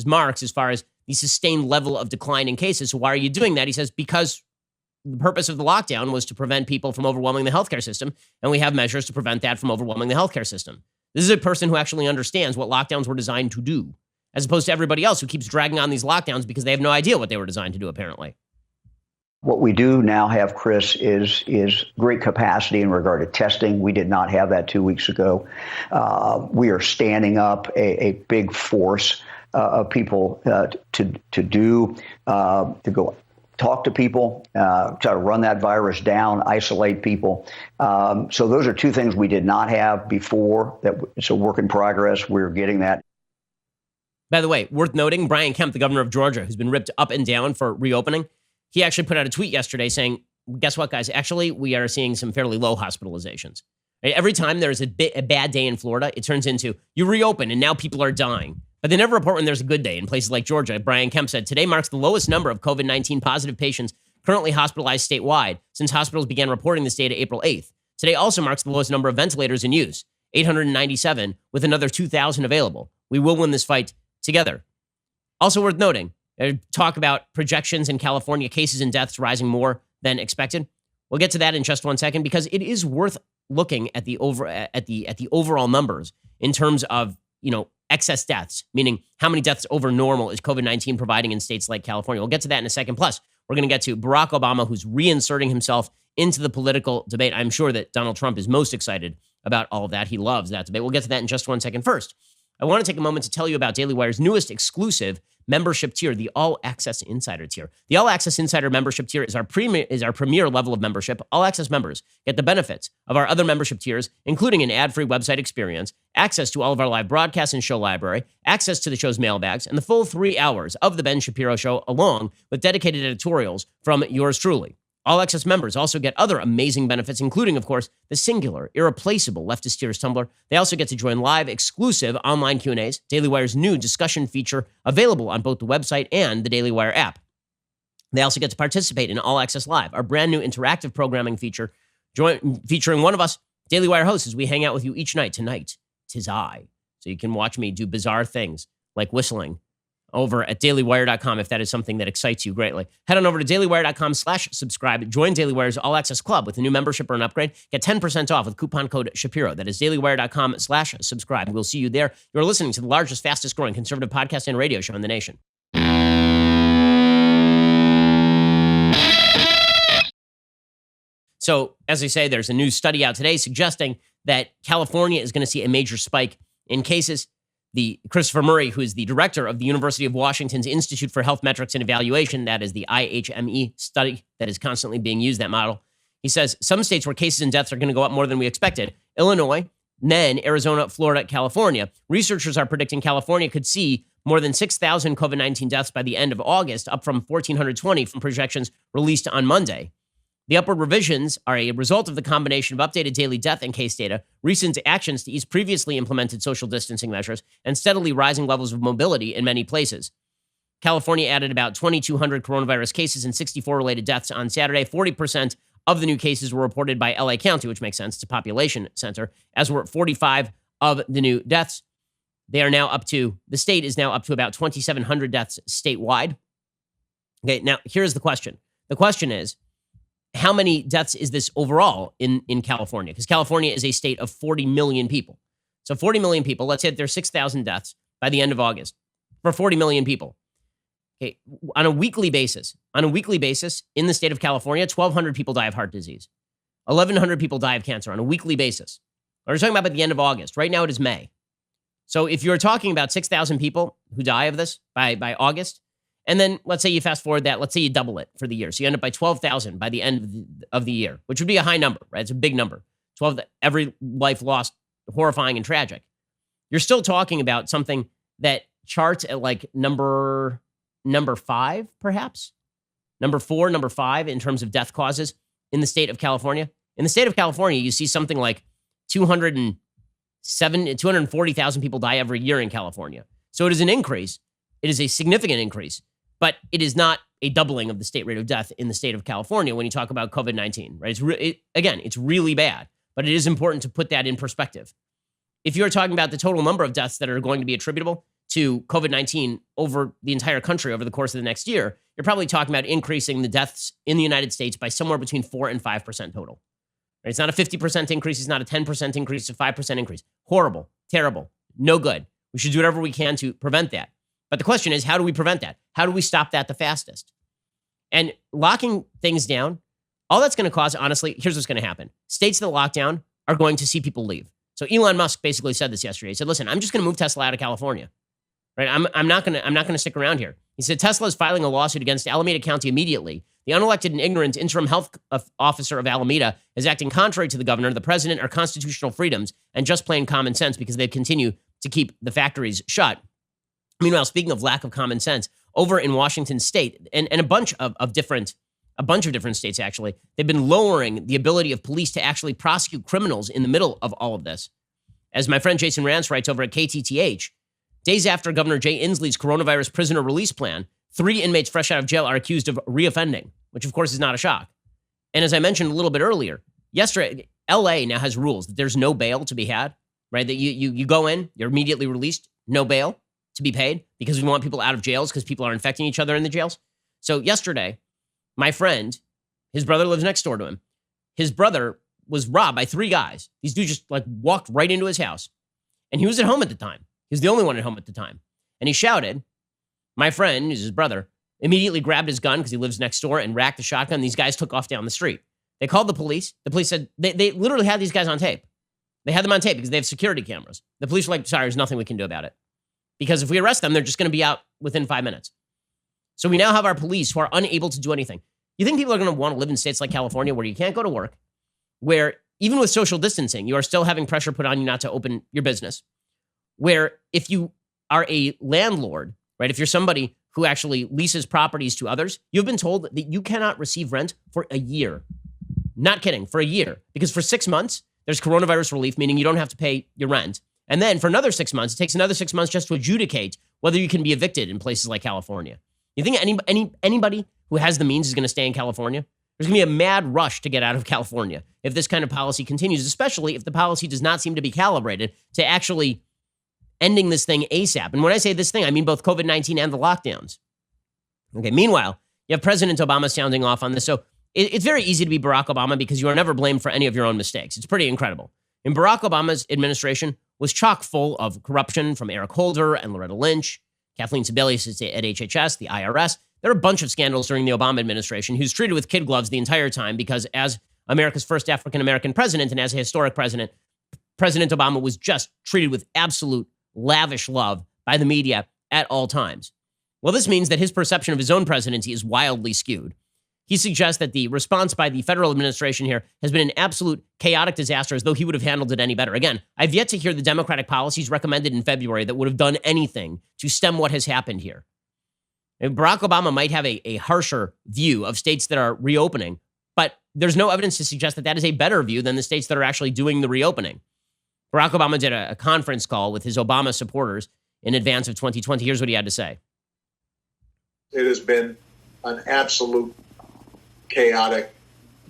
marks as far as the sustained level of decline in cases. So why are you doing that? He says, because the purpose of the lockdown was to prevent people from overwhelming the healthcare system, and we have measures to prevent that from overwhelming the healthcare system. This is a person who actually understands what lockdowns were designed to do, as opposed to everybody else who keeps dragging on these lockdowns because they have no idea what they were designed to do, apparently. What we do now have, Chris, is great capacity in regard to testing. We did not have that 2 weeks ago. We are standing up a big force of people to go talk to people, try to run that virus down, isolate people. So those are two things we did not have before. It's a work in progress. We're getting that. By the way, worth noting, Brian Kemp, the governor of Georgia, who's been ripped up and down for reopening, he actually put out a tweet yesterday saying, guess what, guys? Actually, we are seeing some fairly low hospitalizations. Right? Every time there's a bad day in Florida, it turns into you reopen and now people are dying. But they never report when there's a good day in places like Georgia. Brian Kemp said, today marks the lowest number of COVID-19 positive patients currently hospitalized statewide since hospitals began reporting this data April 8th. Today also marks the lowest number of ventilators in use, 897, with another 2,000 available. We will win this fight together. Also worth noting, talk about projections in California, cases and deaths rising more than expected. We'll get to that in just one second because it is worth looking at the overall numbers in terms of, excess deaths, meaning how many deaths over normal is COVID-19 providing in states like California. We'll get to that in a second. Plus, we're going to get to Barack Obama, who's reinserting himself into the political debate. I'm sure that Donald Trump is most excited about all of that. He loves that debate. We'll get to that in just one second. First, I want to take a moment to tell you about Daily Wire's newest exclusive membership tier, the All Access Insider tier. The All Access Insider membership tier is our premier level of membership. All Access members get the benefits of our other membership tiers, including an ad-free website experience, access to all of our live broadcasts and show library, access to the show's mailbags, and the full 3 hours of the Ben Shapiro Show, along with dedicated editorials from yours truly. All Access members also get other amazing benefits, including, of course, the singular, irreplaceable Leftist Tears Tumblr. They also get to join live, exclusive online Q&As, Daily Wire's new discussion feature available on both the website and the Daily Wire app. They also get to participate in All Access Live, our brand new interactive programming feature, featuring one of us, Daily Wire hosts, as we hang out with you each night. Tonight, 'tis I. So you can watch me do bizarre things like whistling over at dailywire.com if that is something that excites you greatly. Head on over to dailywire.com/subscribe. Join Daily Wire's All Access Club with a new membership or an upgrade. Get 10% off with coupon code Shapiro. That is dailywire.com/subscribe. We'll see you there. You're listening to the largest, fastest growing conservative podcast and radio show in the nation. So, as I say, there's a new study out today suggesting that California is going to see a major spike in cases. The Christopher Murray, who is the director of the University of Washington's Institute for Health Metrics and Evaluation, that is the IHME study that is constantly being used, that model. He says some states where cases and deaths are going to go up more than we expected, Illinois, then Arizona, Florida, California. Researchers are predicting California could see more than 6,000 COVID-19 deaths by the end of August, up from 1,420 from projections released on Monday. The upward revisions are a result of the combination of updated daily death and case data, recent actions to ease previously implemented social distancing measures, and steadily rising levels of mobility in many places. California added about 2,200 coronavirus cases and 64 related deaths on Saturday. 40% of the new cases were reported by LA County, which makes sense, it's a population center, as were 45 of the new deaths. The state is now up to about 2,700 deaths statewide. Okay, now here's the question. The question is, how many deaths is this overall in California? Because California is a state of 40 million people. So 40 million people, let's say there's 6,000 deaths by the end of August for 40 million people. Okay, on a weekly basis in the state of California, 1,200 people die of heart disease. 1,100 people die of cancer on a weekly basis. We're talking about by the end of August. Right now it is May. So if you're talking about 6,000 people who die of this by August, and then let's say you fast forward that, let's say you double it for the year. So you end up by 12,000 by the end of the year, which would be a high number, right? It's a big number. 12, every life lost, horrifying and tragic. You're still talking about something that charts at like number 5, perhaps? Number 4, number 5 in terms of death causes in the state of California. In the state of California, you see something like 240,000 people die every year in California. So it is an increase. It is a significant increase. But it is not a doubling of the state rate of death in the state of California when you talk about COVID-19, right? It's really bad, but it is important to put that in perspective. If you're talking about the total number of deaths that are going to be attributable to COVID-19 over the entire country over the course of the next year, you're probably talking about increasing the deaths in the United States by somewhere between 4 and 5% total. Right? It's not a 50% increase. It's not a 10% increase. It's a 5% increase. Horrible, terrible, no good. We should do whatever we can to prevent that. But the question is, how do we prevent that? How do we stop that the fastest? And locking things down, all that's going to cause, honestly, here's what's going to happen. States that lock down are going to see people leave. So Elon Musk basically said this yesterday. He said, listen, I'm just going to move Tesla out of California. Right? I'm not going to stick around here. He said Tesla is filing a lawsuit against Alameda County immediately. The unelected and ignorant interim health officer of Alameda is acting contrary to the governor, the president, or constitutional freedoms, and just plain common sense because they continue to keep the factories shut. Meanwhile, speaking of lack of common sense, over in Washington state and a bunch of different states, actually, they've been lowering the ability of police to actually prosecute criminals in the middle of all of this. As my friend Jason Rance writes over at KTTH, days after Governor Jay Inslee's coronavirus prisoner release plan, 3 inmates fresh out of jail are accused of reoffending, which of course is not a shock. And as I mentioned a little bit earlier, yesterday, LA now has rules that there's no bail to be had, right? That you go in, you're immediately released, no bail to be paid because we want people out of jails because people are infecting each other in the jails. So yesterday, my friend, his brother lives next door to him. His brother was robbed by 3 guys. These dudes just like walked right into his house. And he was at home at the time. He was the only one at home at the time. And he shouted, my friend, who's his brother, immediately grabbed his gun because he lives next door and racked the shotgun. These guys took off down the street. They called the police. The police said they literally had these guys on tape. They had them on tape because they have security cameras. The police were like, sorry, there's nothing we can do about it. Because if we arrest them, they're just going to be out within 5 minutes. So we now have our police who are unable to do anything. You think people are going to want to live in states like California where you can't go to work, where even with social distancing, you are still having pressure put on you not to open your business, where if you are a landlord, right, if you're somebody who actually leases properties to others, you've been told that you cannot receive rent for a year. Not kidding, for a year. Because for 6 months, there's coronavirus relief, meaning you don't have to pay your rent. And then for another 6 months, it takes another 6 months just to adjudicate whether you can be evicted in places like California. You think anybody who has the means is going to stay in California? There's going to be a mad rush to get out of California if this kind of policy continues, especially if the policy does not seem to be calibrated to actually ending this thing ASAP. And when I say this thing, I mean both COVID-19 and the lockdowns. Okay, meanwhile, you have President Obama sounding off on this. So it's very easy to be Barack Obama because you are never blamed for any of your own mistakes. It's pretty incredible. And Barack Obama's administration was chock full of corruption from Eric Holder and Loretta Lynch, Kathleen Sebelius at HHS, the IRS. There are a bunch of scandals during the Obama administration. He was treated with kid gloves the entire time because as America's first African-American president and as a historic president, President Obama was just treated with absolute lavish love by the media at all times. Well, this means that his perception of his own presidency is wildly skewed. He suggests that the response by the federal administration here has been an absolute chaotic disaster, as though he would have handled it any better. Again, I've yet to hear the Democratic policies recommended in February that would have done anything to stem what has happened here. And Barack Obama might have a harsher view of states that are reopening, but there's no evidence to suggest that that is a better view than the states that are actually doing the reopening. Barack Obama did a conference call with his Obama supporters in advance of 2020. Here's what he had to say. It has been an absolute chaotic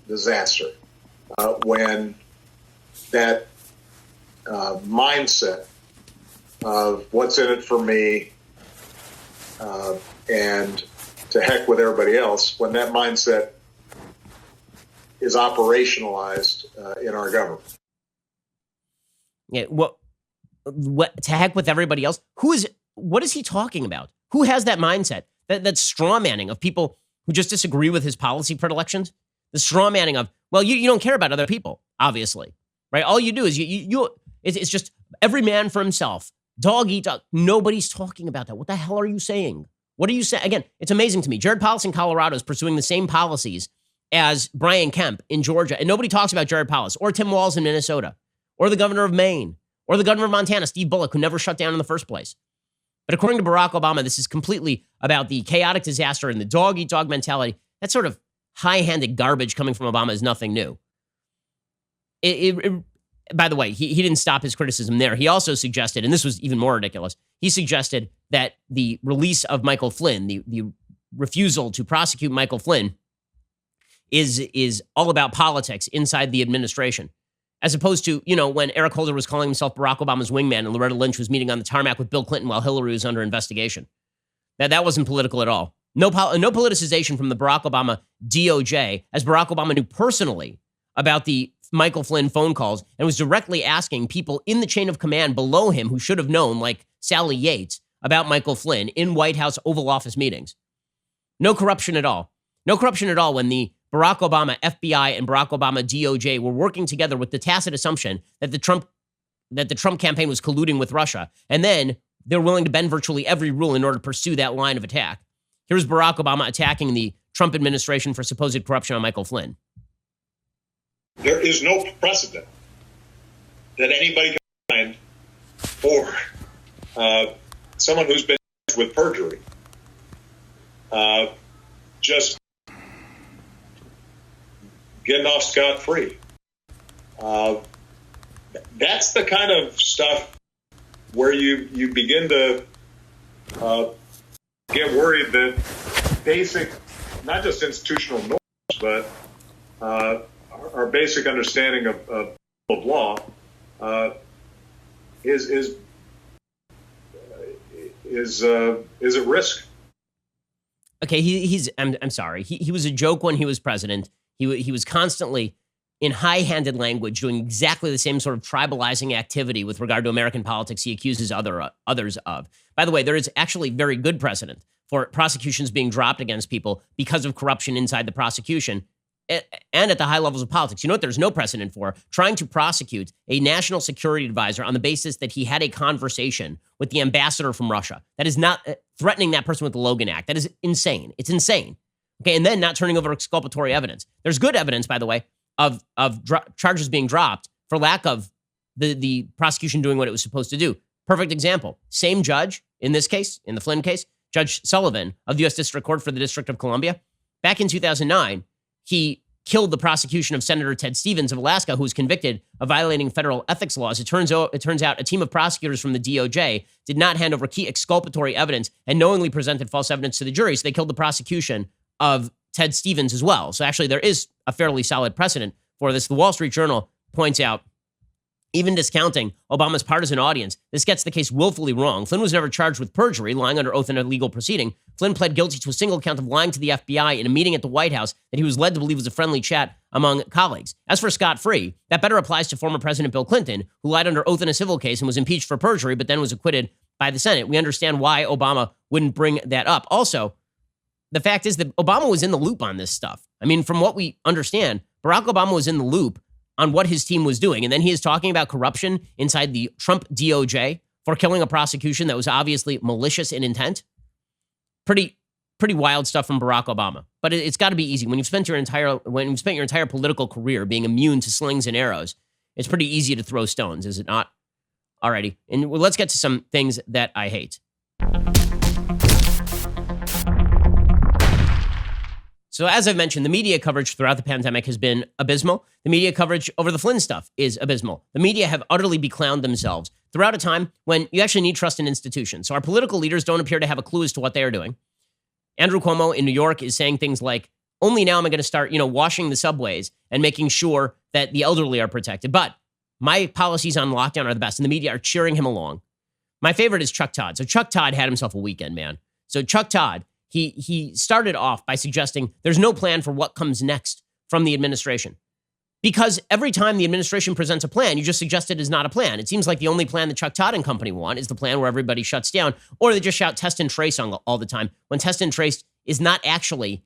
disaster when that mindset of what's in it for me and to heck with everybody else, when that mindset is operationalized in our government. Yeah, what to heck with everybody else? What is he talking about? Who has that mindset? That straw manning of people who just disagree with his policy predilections? The straw manning of, well, you don't care about other people, obviously, right? All you do is it's just every man for himself. Dog eat dog. Nobody's talking about that. What the hell are you saying? What are you saying? Again, it's amazing to me. Jared Polis in Colorado is pursuing the same policies as Brian Kemp in Georgia, and nobody talks about Jared Polis or Tim Walz in Minnesota or the governor of Maine or the governor of Montana, Steve Bullock, who never shut down in the first place. But according to Barack Obama, this is completely about the chaotic disaster and the dog-eat-dog mentality. That sort of high-handed garbage coming from Obama is nothing new. By the way, he didn't stop his criticism there. He also suggested, and this was even more ridiculous, he suggested that the release of Michael Flynn, the refusal to prosecute Michael Flynn, is all about politics inside the administration. As opposed to, when Eric Holder was calling himself Barack Obama's wingman and Loretta Lynch was meeting on the tarmac with Bill Clinton while Hillary was under investigation. That wasn't political at all. No politicization from the Barack Obama DOJ, as Barack Obama knew personally about the Michael Flynn phone calls and was directly asking people in the chain of command below him who should have known, like Sally Yates, about Michael Flynn in White House Oval Office meetings. No corruption at all. No corruption at all when the Barack Obama FBI and Barack Obama DOJ were working together with the tacit assumption that the Trump campaign was colluding with Russia. And then they're willing to bend virtually every rule in order to pursue that line of attack. Here's Barack Obama attacking the Trump administration for supposed corruption on Michael Flynn. There is no precedent that anybody can find for someone who's been charged with perjury. Just getting off scot-free. That's the kind of stuff where you begin to get worried that basic, not just institutional norms, but our basic understanding of law is at risk. Okay, I'm sorry. He was a joke when he was president. He was constantly in high-handed language doing exactly the same sort of tribalizing activity with regard to American politics he accuses others of. By the way, there is actually very good precedent for prosecutions being dropped against people because of corruption inside the prosecution and at the high levels of politics. You know what there's no precedent for? Trying to prosecute a national security advisor on the basis that he had a conversation with the ambassador from Russia. That is not threatening that person with the Logan Act. That is insane. It's insane. Okay, and then not turning over exculpatory evidence. There's good evidence, by the way, of charges being dropped for lack of the prosecution doing what it was supposed to do. Perfect example. Same judge, in this case, in the Flynn case, Judge Sullivan of the U.S. District Court for the District of Columbia. Back in 2009, he killed the prosecution of Senator Ted Stevens of Alaska, who was convicted of violating federal ethics laws. It turns out a team of prosecutors from the DOJ did not hand over key exculpatory evidence and knowingly presented false evidence to the jury, so they killed the prosecution of Ted Stevens as well. So actually, there is a fairly solid precedent for this. The Wall Street Journal points out, even discounting Obama's partisan audience, this gets the case willfully wrong. Flynn was never charged with perjury, lying under oath in a legal proceeding. Flynn pled guilty to a single count of lying to the FBI in a meeting at the White House that he was led to believe was a friendly chat among colleagues. As for scot-free, that better applies to former President Bill Clinton, who lied under oath in a civil case and was impeached for perjury, but then was acquitted by the Senate. We understand why Obama wouldn't bring that up. Also, the fact is that Obama was in the loop on this stuff. I mean, from what we understand, Barack Obama was in the loop on what his team was doing. And then he is talking about corruption inside the Trump DOJ for killing a prosecution that was obviously malicious in intent. Pretty wild stuff from Barack Obama. But it's got to be easy. When you've spent your entire political career being immune to slings and arrows, it's pretty easy to throw stones, is it not? Alrighty. And let's get to some things that I hate. So as I've mentioned, the media coverage throughout the pandemic has been abysmal. The media coverage over the Flynn stuff is abysmal. The media have utterly beclowned themselves throughout a time when you actually need trust in institutions. So our political leaders don't appear to have a clue as to what they are doing. Andrew Cuomo in New York is saying things like, only now am I going to start, washing the subways and making sure that the elderly are protected. But my policies on lockdown are the best, and the media are cheering him along. My favorite is Chuck Todd. So Chuck Todd had himself a weekend, man. So Chuck Todd, He started off by suggesting there's no plan for what comes next from the administration. Because every time the administration presents a plan, you just suggest it is not a plan. It seems like the only plan that Chuck Todd and company want is the plan where everybody shuts down, or they just shout test and trace all the time, when test and trace is not actually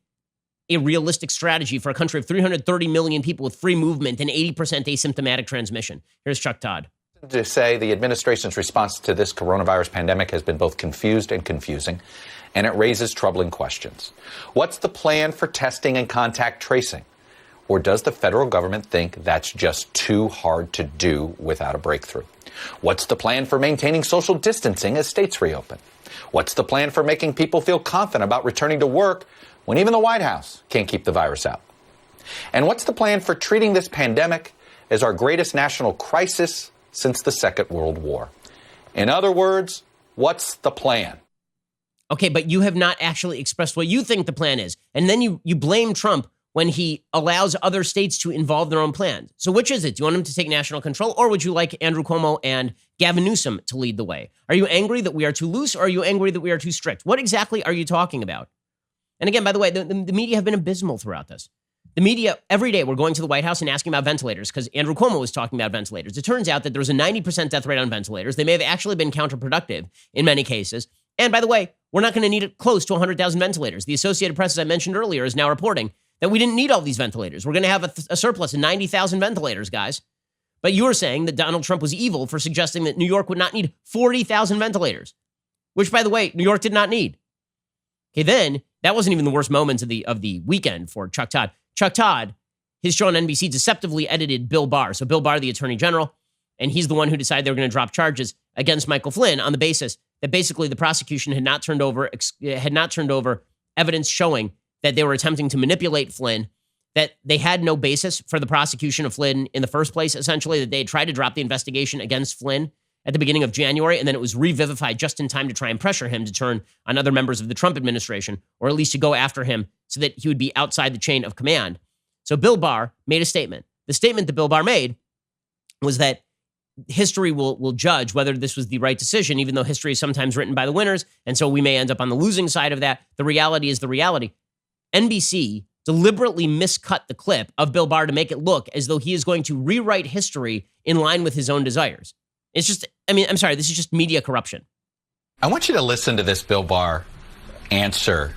a realistic strategy for a country of 330 million people with free movement and 80% asymptomatic transmission. Here's Chuck Todd. To say the administration's response to this coronavirus pandemic has been both confused and confusing, and it raises troubling questions. What's the plan for testing and contact tracing? Or does the federal government think that's just too hard to do without a breakthrough? What's the plan for maintaining social distancing as states reopen? What's the plan for making people feel confident about returning to work when even the White House can't keep the virus out? And what's the plan for treating this pandemic as our greatest national crisis since the Second World War? In other words, what's the plan? Okay, but you have not actually expressed what you think the plan is. And then you blame Trump when he allows other states to involve their own plans. So which is it? Do you want him to take national control, or would you like Andrew Cuomo and Gavin Newsom to lead the way? Are you angry that we are too loose, or are you angry that we are too strict? What exactly are you talking about? And again, by the way, the media have been abysmal throughout this. The media, every day, we're going to the White House and asking about ventilators because Andrew Cuomo was talking about ventilators. It turns out that there was a 90% death rate on ventilators. They may have actually been counterproductive in many cases. And by the way, we're not going to need it close to 100,000 ventilators. The Associated Press, as I mentioned earlier, is now reporting that we didn't need all these ventilators. We're going to have a surplus of 90,000 ventilators, guys. But you're saying that Donald Trump was evil for suggesting that New York would not need 40,000 ventilators, which, by the way, New York did not need. Okay, then that wasn't even the worst moments of the weekend for Chuck Todd. Chuck Todd, his show on NBC, deceptively edited Bill Barr. So Bill Barr, the attorney general, and he's the one who decided they were going to drop charges against Michael Flynn on the basis that basically the prosecution had not turned over evidence showing that they were attempting to manipulate Flynn, that they had no basis for the prosecution of Flynn in the first place, essentially, that they had tried to drop the investigation against Flynn at the beginning of January, and then it was revivified just in time to try and pressure him to turn on other members of the Trump administration, or at least to go after him so that he would be outside the chain of command. So Bill Barr made a statement. The statement that Bill Barr made was that history will judge whether this was the right decision, even though history is sometimes written by the winners. And so we may end up on the losing side of that. The reality is the reality. NBC deliberately miscut the clip of Bill Barr to make it look as though he is going to rewrite history in line with his own desires. It's just, I'm sorry, this is just media corruption. I want you to listen to this Bill Barr answer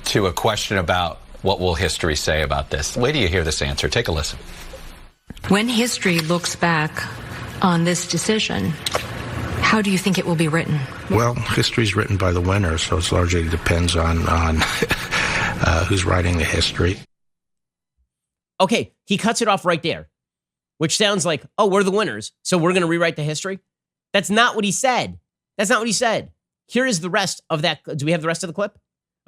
to a question about what will history say about this. Wait till you hear this answer. Take a listen. When history looks back on this decision, how do you think it will be written? Well, history's written by the winner, so it largely depends on who's writing the history. Okay, he cuts it off right there, which sounds like, oh, we're the winners, so we're going to rewrite the history. That's not what he said. That's not what he said. Here is the rest of that. Do we have the rest of the clip?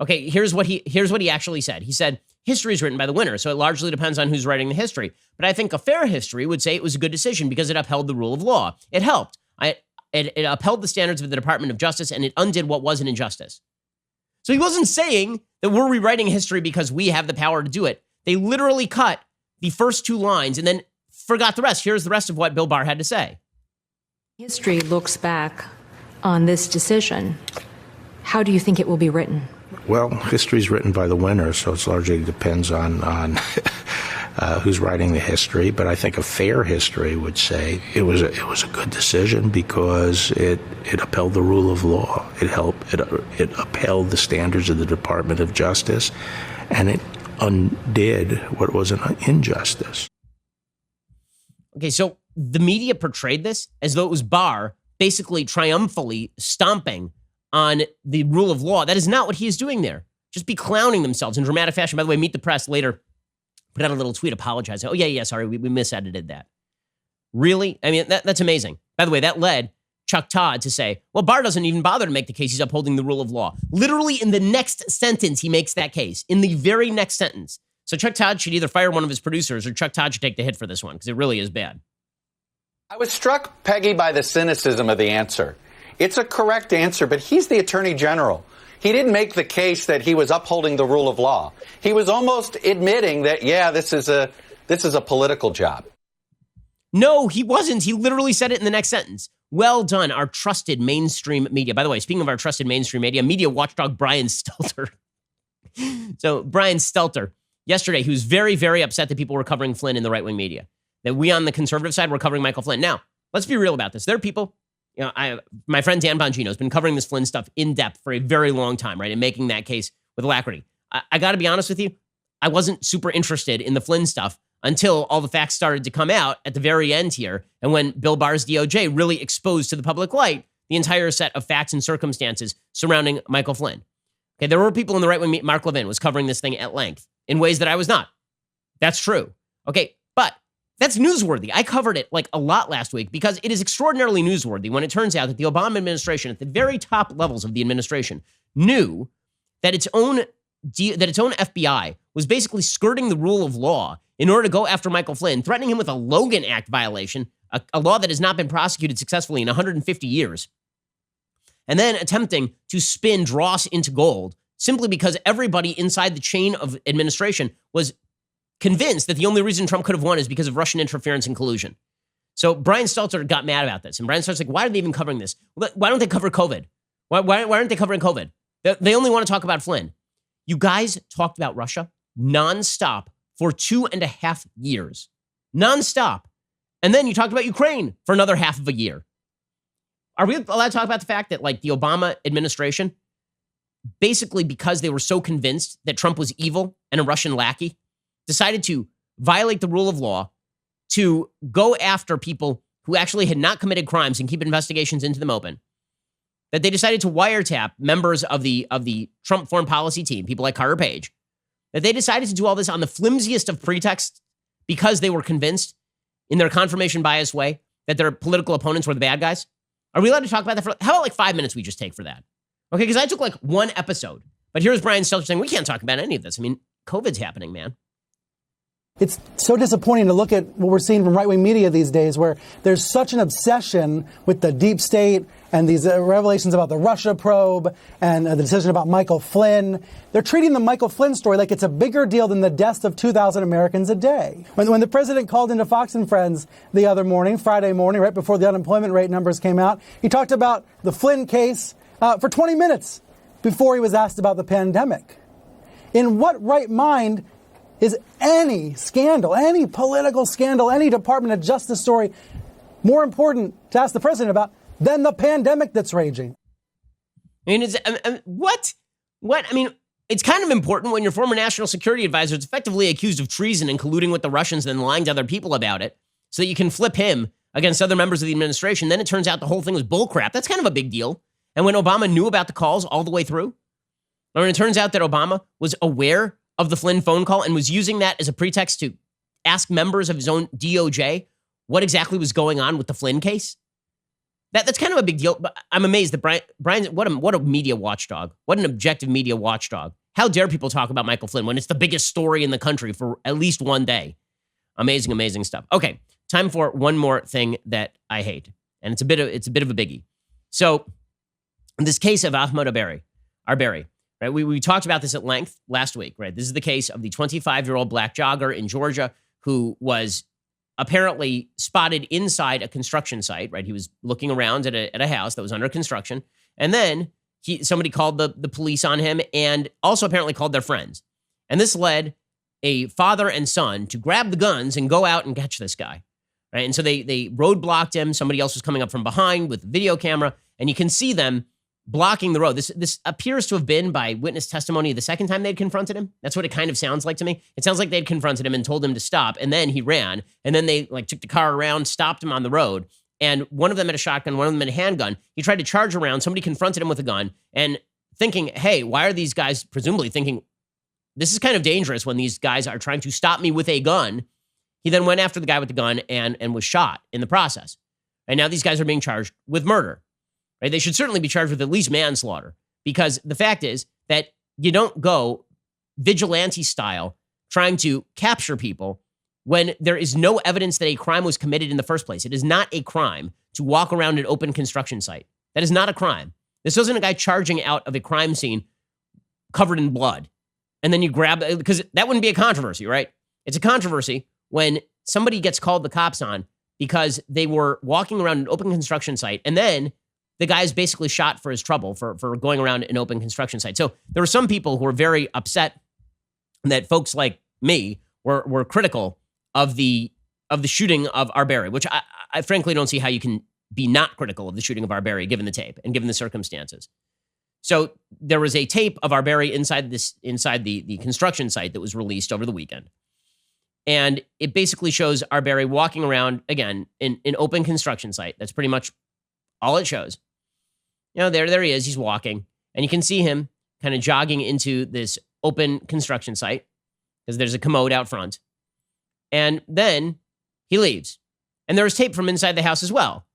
Okay, here's what he actually said. He said, history is written by the winner, so it largely depends on who's writing the history. But I think a fair history would say it was a good decision because it upheld the rule of law. It helped. It upheld the standards of the Department of Justice, and it undid what was an injustice. So he wasn't saying that we're rewriting history because we have the power to do it. They literally cut the first two lines and then forgot the rest. Here's the rest of what Bill Barr had to say. History looks back on this decision. How do you think it will be written? Well, history's written by the winner, so it largely depends on who's writing the history. But I think a fair history would say it was a good decision because it upheld the rule of law. It upheld the standards of the Department of Justice, and it undid what was an injustice. Okay, so the media portrayed this as though it was Barr basically triumphantly stomping on the rule of law. That is not what he is doing there. Just be clowning themselves in dramatic fashion. By the way, Meet the Press later put out a little tweet apologizing. Oh, yeah, sorry, we misedited that. Really? I mean, that's amazing. By the way, that led Chuck Todd to say, well, Barr doesn't even bother to make the case he's upholding the rule of law. Literally in the next sentence, he makes that case. In the very next sentence. So Chuck Todd should either fire one of his producers or Chuck Todd should take the hit for this one because it really is bad. I was struck, Peggy, by the cynicism of the answer. It's a correct answer, but he's the Attorney General. He didn't make the case that he was upholding the rule of law. He was almost admitting that, yeah, this is a political job. No, he wasn't. He literally said it in the next sentence. Well done, our trusted mainstream media. By the way, speaking of our trusted mainstream media watchdog Brian Stelter. So Brian Stelter, yesterday, he was very, very upset that people were covering Flynn in the right-wing media. That we on the conservative side were covering Michael Flynn. Now, let's be real about this. There are people, my friend Dan Bongino has been covering this Flynn stuff in depth for a very long time, right? And making that case with alacrity. I got to be honest with you. I wasn't super interested in the Flynn stuff until all the facts started to come out at the very end here. And when Bill Barr's DOJ really exposed to the public light the entire set of facts and circumstances surrounding Michael Flynn. Okay, there were people in the right wing. Mark Levin was covering this thing at length in ways that I was not. That's true. Okay, but that's newsworthy. I covered it like a lot last week because it is extraordinarily newsworthy when it turns out that the Obama administration, at the very top levels of the administration, knew that its own FBI was basically skirting the rule of law in order to go after Michael Flynn, threatening him with a Logan Act violation, a law that has not been prosecuted successfully in 150 years, and then attempting to spin dross into gold simply because everybody inside the chain of administration was convinced that the only reason Trump could have won is because of Russian interference and collusion. So Brian Stelter got mad about this. And Brian Stelter's like, why are they even covering this? Why don't they cover COVID? Why aren't they covering COVID? They only want to talk about Flynn. You guys talked about Russia nonstop for 2.5 years. Nonstop. And then you talked about Ukraine for another half of a year. Are we allowed to talk about the fact that, like, the Obama administration, basically because they were so convinced that Trump was evil and a Russian lackey, decided to violate the rule of law, to go after people who actually had not committed crimes and keep investigations into them open, that they decided to wiretap members of the Trump foreign policy team, people like Carter Page, that they decided to do all this on the flimsiest of pretexts because they were convinced in their confirmation bias way that their political opponents were the bad guys? Are we allowed to talk about that for, how about like 5 minutes we just take for that? Okay, because I took like one episode, but here's Brian Stelter saying, we can't talk about any of this. I mean, COVID's happening, man. It's so disappointing to look at what we're seeing from right-wing media these days, where there's such an obsession with the deep state and these revelations about the Russia probe and the decision about Michael Flynn. They're treating the Michael Flynn story like it's a bigger deal than the deaths of 2,000 Americans a day. When the president called into Fox and Friends the other morning, Friday morning, right before the unemployment rate numbers came out, he talked about the Flynn case for 20 minutes before he was asked about the pandemic. In what right mind is any scandal, any political scandal, any Department of Justice story more important to ask the president about than the pandemic that's raging? I mean, what? I mean, it's kind of important when your former national security advisor is effectively accused of treason and colluding with the Russians and then lying to other people about it so that you can flip him against other members of the administration. Then it turns out the whole thing was bullcrap. That's kind of a big deal. And when Obama knew about the calls all the way through, I mean, it turns out that Obama was aware of the Flynn phone call and was using that as a pretext to ask members of his own DOJ what exactly was going on with the Flynn case. That's kind of a big deal, but I'm amazed that Brian, what a media watchdog. What an objective media watchdog. How dare people talk about Michael Flynn when it's the biggest story in the country for at least one day? Amazing, amazing stuff. Okay, time for one more thing that I hate, and it's a bit of a biggie. So, in this case of Ahmaud Arbery, right? We talked about this at length last week, right? This is the case of the 25-year-old black jogger in Georgia who was apparently spotted inside a construction site, right? He was looking around at a house that was under construction. And then somebody called the police on him and also apparently called their friends. And this led a father and son to grab the guns and go out and catch this guy, right? And so they roadblocked him. Somebody else was coming up from behind with a video camera, and you can see them blocking the road. This appears to have been by witness testimony the second time they'd confronted him. That's what it kind of sounds like to me. It sounds like they'd confronted him and told him to stop, and then he ran, and then they took the car around, stopped him on the road, and one of them had a shotgun, one of them had a handgun. He tried to charge around. Somebody confronted him with a gun, and thinking, hey, why are these guys presumably thinking, this is kind of dangerous when these guys are trying to stop me with a gun. He then went after the guy with the gun and was shot in the process. And now these guys are being charged with murder. Right? They should certainly be charged with at least manslaughter, because the fact is that you don't go vigilante style trying to capture people when there is no evidence that a crime was committed in the first place. It is not a crime to walk around an open construction site. That is not a crime. This wasn't a guy charging out of a crime scene covered in blood. And then you grab, because that wouldn't be a controversy, right? It's a controversy when somebody gets called the cops on because they were walking around an open construction site, and then the guy is basically shot for his trouble for going around an open construction site. So there were some people who were very upset that folks like me were critical of the shooting of Arbery, which I frankly don't see how you can be not critical of the shooting of Arbery given the tape and given the circumstances. So there was a tape of Arbery inside the construction site that was released over the weekend. And it basically shows Arbery walking around, again, in an open construction site. That's pretty much all it shows. You know, there he is. He's walking. And you can see him kind of jogging into this open construction site because there's a commode out front. And then he leaves. And there's tape from inside the house as well.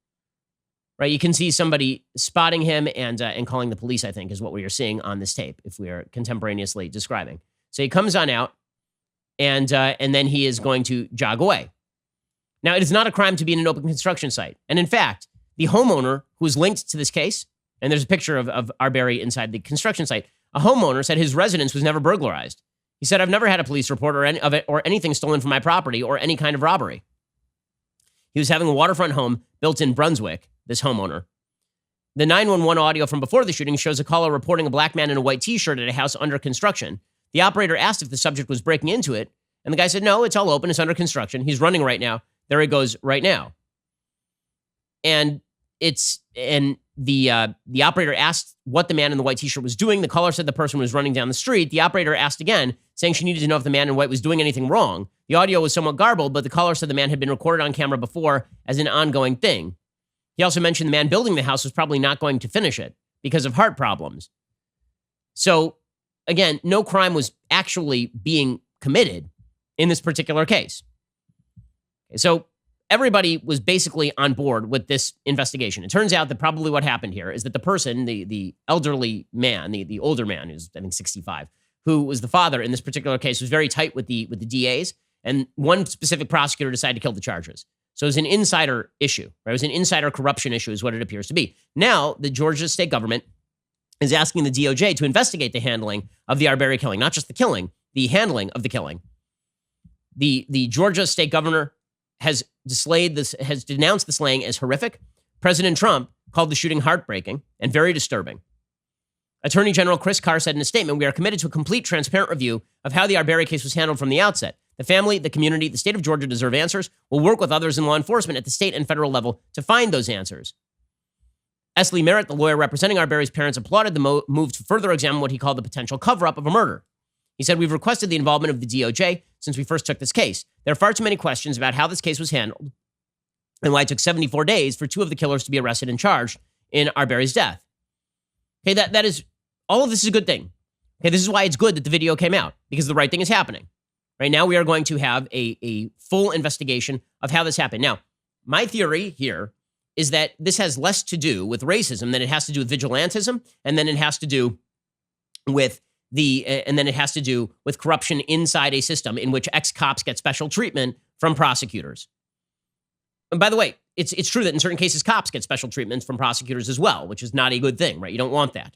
Right? You can see somebody spotting him and calling the police, I think, is what we are seeing on this tape, if we are contemporaneously describing. So he comes on out, and then he is going to jog away. Now, it is not a crime to be in an open construction site. And in fact, the homeowner who is linked to this case, and there's a picture of Arbery inside the construction site, a homeowner said his residence was never burglarized. He said, I've never had a police report or anything stolen from my property or any kind of robbery. He was having a waterfront home built in Brunswick, this homeowner. The 911 audio from before the shooting shows a caller reporting a black man in a white t-shirt at a house under construction. The operator asked if the subject was breaking into it, and the guy said, no, it's all open, it's under construction. He's running right now. There he goes right now. And the operator asked what the man in the white t-shirt was doing. The caller said the person was running down the street. The operator asked again, saying she needed to know if the man in white was doing anything wrong. The audio was somewhat garbled, but the caller said the man had been recorded on camera before as an ongoing thing. He also mentioned the man building the house was probably not going to finish it because of heart problems. So, again, no crime was actually being committed in this particular case. So everybody was basically on board with this investigation. It turns out that probably what happened here is that the person, the elderly man, the older man, who's I think 65, who was the father in this particular case, was very tight with the DAs, And one specific prosecutor decided to kill the charges. So it was an insider issue, right? It was an insider corruption issue is what it appears to be. Now, the Georgia state government is asking the DOJ to investigate the handling of the Arbery killing, not just the killing, the handling of the killing. The Georgia state governor has denounced the slaying as horrific. President Trump called the shooting heartbreaking and very disturbing. Attorney General Chris Carr said in a statement, "We are committed to a complete, transparent review of how the Arbery case was handled from the outset. The family, the community, the state of Georgia deserve answers. We'll work with others in law enforcement at the state and federal level to find those answers." S. Lee Merritt, the lawyer representing Arbery's parents, applauded the move to further examine what he called the potential cover-up of a murder. He said, "We've requested the involvement of the DOJ since we first took this case. There are far too many questions about how this case was handled and why it took 74 days for two of the killers to be arrested and charged in Arbery's death." Okay, that is, all of this is a good thing. Okay, this is why it's good that the video came out, because the right thing is happening. Right now, we are going to have a full investigation of how this happened. Now, my theory here is that this has less to do with racism than it has to do with vigilantism, and then it has to do with corruption inside a system in which ex-cops get special treatment from prosecutors. And by the way, it's true that in certain cases, cops get special treatment from prosecutors as well, which is not a good thing, right? You don't want that.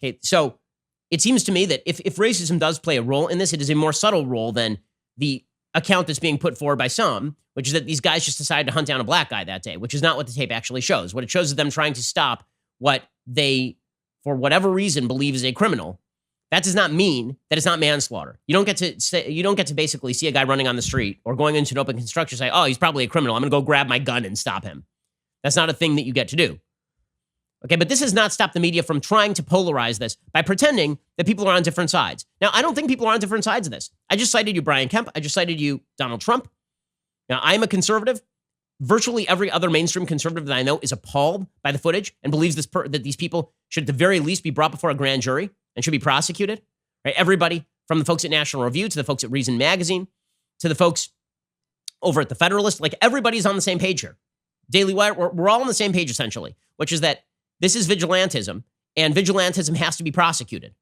Okay, so it seems to me that if racism does play a role in this, it is a more subtle role than the account that's being put forward by some, which is that these guys just decided to hunt down a black guy that day, which is not what the tape actually shows. What it shows is them trying to stop what they, for whatever reason, believe is a criminal. That does not mean that it's not manslaughter. You don't get to basically see a guy running on the street or going into an open construction site, "Oh, he's probably a criminal. I'm going to go grab my gun and stop him." That's not a thing that you get to do. Okay, but this has not stopped the media from trying to polarize this by pretending that people are on different sides. Now, I don't think people are on different sides of this. I just cited you Brian Kemp. I just cited you Donald Trump. Now, I'm a conservative. Virtually every other mainstream conservative that I know is appalled by the footage and believes that these people should at the very least be brought before a grand jury and should be prosecuted. Right? Everybody from the folks at National Review to the folks at Reason Magazine to the folks over at The Federalist, like everybody's on the same page here. Daily Wire, we're all on the same page essentially, which is that this is vigilantism, and vigilantism has to be prosecuted.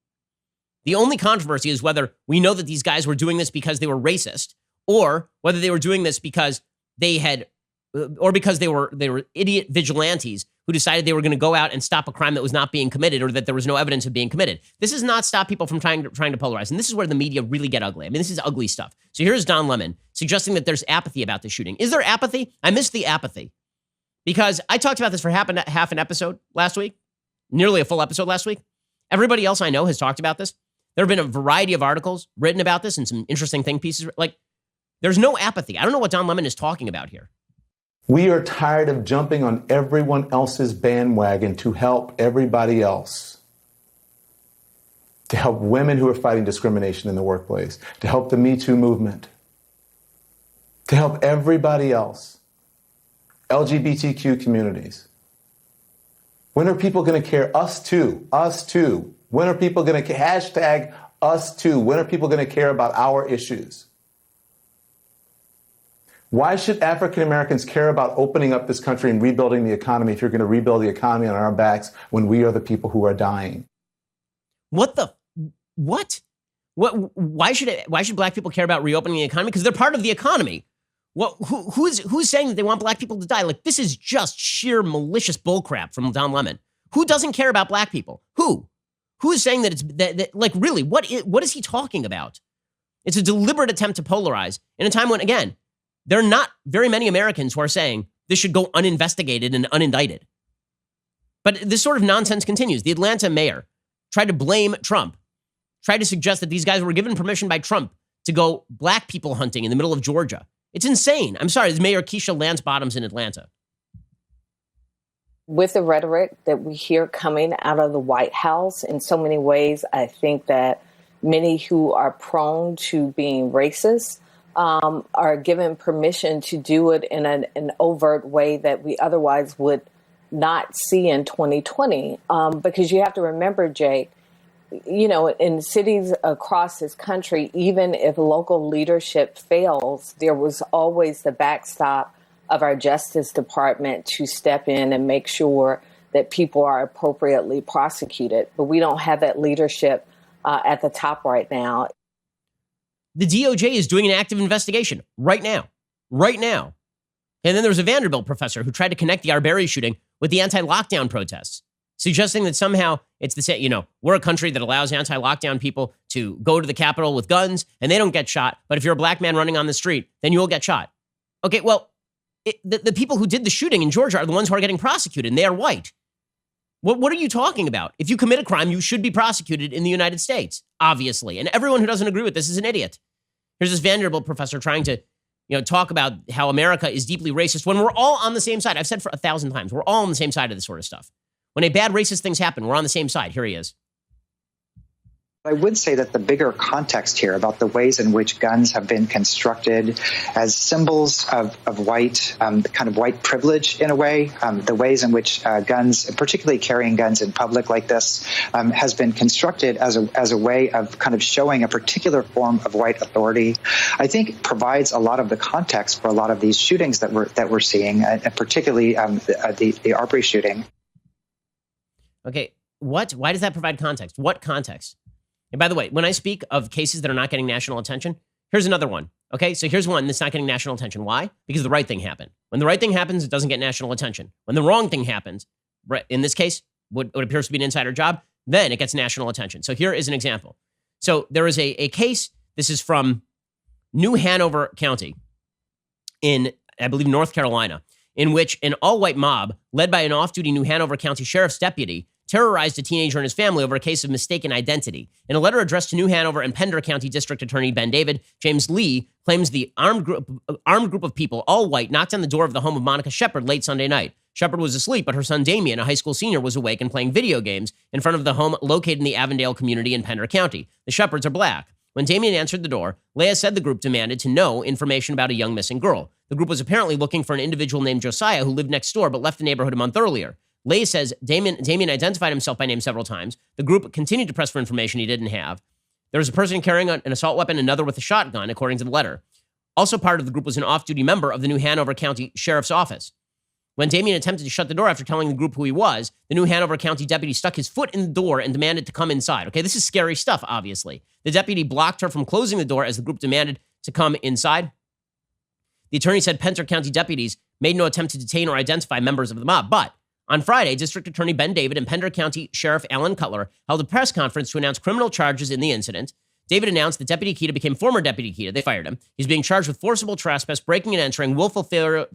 The only controversy is whether we know that these guys were doing this because they were racist, or whether they were doing this because they were idiot vigilantes who decided they were going to go out and stop a crime that was not being committed, or that there was no evidence of being committed. This has not stopped people from trying to polarize, and this is where the media really get ugly. I mean, this is ugly stuff. So here's Don Lemon suggesting that there's apathy about the shooting. Is there apathy? I missed the apathy. Because I talked about this for half an episode last week, nearly a full episode last week. Everybody else I know has talked about this. There have been a variety of articles written about this and some interesting think pieces. Like, there's no apathy. I don't know what Don Lemon is talking about here. We are tired of jumping on everyone else's bandwagon to help everybody else. To help women who are fighting discrimination in the workplace. To help the Me Too movement. To help everybody else. LGBTQ communities. When are people going to care? Us too. Us too. When are people going to hashtag us too? When are people going to care about our issues? Why should African Americans care about opening up this country and rebuilding the economy if you're going to rebuild the economy on our backs when we are the people who are dying? What? Why should black people care about reopening the economy? Because they're part of the economy. Who's saying that they want black people to die? Like, this is just sheer malicious bullcrap from Don Lemon. Who doesn't care about black people? Who is saying that it's that like, really, what is he talking about? It's a deliberate attempt to polarize in a time when, again, there are not very many Americans who are saying this should go uninvestigated and unindicted. But this sort of nonsense continues. The Atlanta mayor tried to blame Trump, tried to suggest that these guys were given permission by Trump to go black people hunting in the middle of Georgia. It's insane. I'm sorry, it's Mayor Keisha Lance Bottoms in Atlanta. With the rhetoric that we hear coming out of the White House, in so many ways, I think that many who are prone to being racist are given permission to do it in an overt way that we otherwise would not see in 2020. Because you have to remember, Jay, you know, in cities across this country, even if local leadership fails, there was always the backstop of our Justice Department to step in and make sure that people are appropriately prosecuted. But we don't have that leadership at the top right now. The DOJ is doing an active investigation right now. And then there was a Vanderbilt professor who tried to connect the Arbery shooting with the anti-lockdown protests, suggesting that somehow it's the same, we're a country that allows anti-lockdown people to go to the Capitol with guns and they don't get shot. But if you're a black man running on the street, then you will get shot. Okay, well, the people who did the shooting in Georgia are the ones who are getting prosecuted, and they are white. What are you talking about? If you commit a crime, you should be prosecuted in the United States, obviously. And everyone who doesn't agree with this is an idiot. Here's this Vanderbilt professor trying to talk about how America is deeply racist when we're all on the same side. I've said for 1,000 times, we're all on the same side of this sort of stuff. When a bad racist things happen, we're on the same side. Here he is. I would say that the bigger context here about the ways in which guns have been constructed as symbols of white, kind of white privilege in a way, the ways in which guns, particularly carrying guns in public like this, has been constructed as a way of kind of showing a particular form of white authority, I think provides a lot of the context for a lot of these shootings that we're seeing, and particularly the Arbery shooting. Okay, what? Why does that provide context? What context? And by the way, when I speak of cases that are not getting national attention, here's another one. Okay, so here's one that's not getting national attention. Why? Because the right thing happened. When the right thing happens, it doesn't get national attention. When the wrong thing happens, in this case, what appears to be an insider job, then it gets national attention. So here is an example. So there is a case, this is from New Hanover County in, I believe, North Carolina, in which an all-white mob led by an off-duty New Hanover County Sheriff's deputy terrorized a teenager and his family over a case of mistaken identity. In a letter addressed to New Hanover and Pender County District Attorney Ben David, James Lee claims the armed group of people, all white, knocked on the door of the home of Monica Shepard late Sunday night. Shepard was asleep, but her son Damien, a high school senior, was awake and playing video games in front of the home located in the Avondale community in Pender County. The Shepards are black. When Damien answered the door, Leah said the group demanded to know information about a young missing girl. The group was apparently looking for an individual named Josiah who lived next door but left the neighborhood a month earlier. Leigh says Damien identified himself by name several times. The group continued to press for information he didn't have. There was a person carrying an assault weapon, another with a shotgun, according to the letter. Also part of the group was an off-duty member of the New Hanover County Sheriff's Office. When Damien attempted to shut the door after telling the group who he was, the New Hanover County deputy stuck his foot in the door and demanded to come inside. Okay, this is scary stuff, obviously. The deputy blocked her from closing the door as the group demanded to come inside. The attorney said Pender County deputies made no attempt to detain or identify members of the mob, but on Friday, District Attorney Ben David and Pender County Sheriff Alan Cutler held a press conference to announce criminal charges in the incident. David announced that Deputy Keita became former Deputy Keita. They fired him. He's being charged with forcible trespass, breaking and entering, willful failure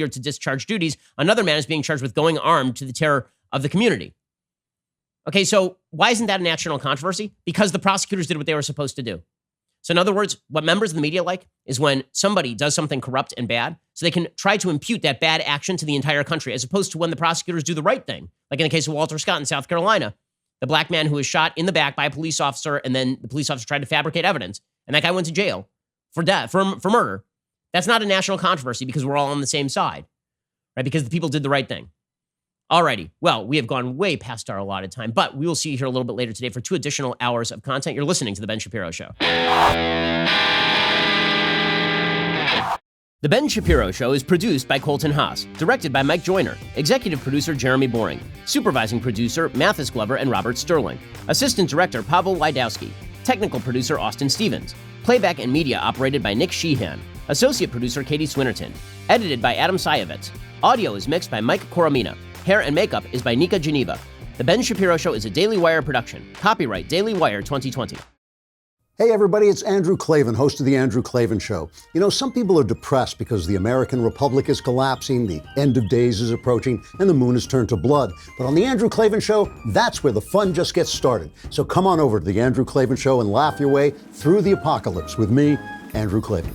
to discharge duties. Another man is being charged with going armed to the terror of the community. Okay, so why isn't that a national controversy? Because the prosecutors did what they were supposed to do. So in other words, what members of the media like is when somebody does something corrupt and bad, so they can try to impute that bad action to the entire country, as opposed to when the prosecutors do the right thing. Like in the case of Walter Scott in South Carolina, the black man who was shot in the back by a police officer, and then the police officer tried to fabricate evidence, and that guy went to jail for death, for murder. That's not a national controversy because we're all on the same side, right? Because the people did the right thing. Alrighty, well, we have gone way past our allotted time, but we will see you here a little bit later today for 2 additional hours of content. You're listening to The Ben Shapiro Show. The Ben Shapiro Show is produced by Colton Haas, directed by Mike Joyner, executive producer Jeremy Boring, supervising producer Mathis Glover and Robert Sterling, assistant director Pavel Wydowski, technical producer Austin Stevens, playback and media operated by Nick Sheehan, associate producer Katie Swinnerton, edited by Adam Sayevitz, audio is mixed by Mike Coromina, hair and makeup is by Nika Geneva. The Ben Shapiro Show is a Daily Wire production. Copyright Daily Wire 2020. Hey everybody, it's Andrew Klavan, host of The Andrew Klavan Show. You know, some people are depressed because the American Republic is collapsing, the end of days is approaching, and the moon has turned to blood. But on The Andrew Klavan Show, that's where the fun just gets started. So come on over to The Andrew Klavan Show and laugh your way through the apocalypse with me, Andrew Klavan.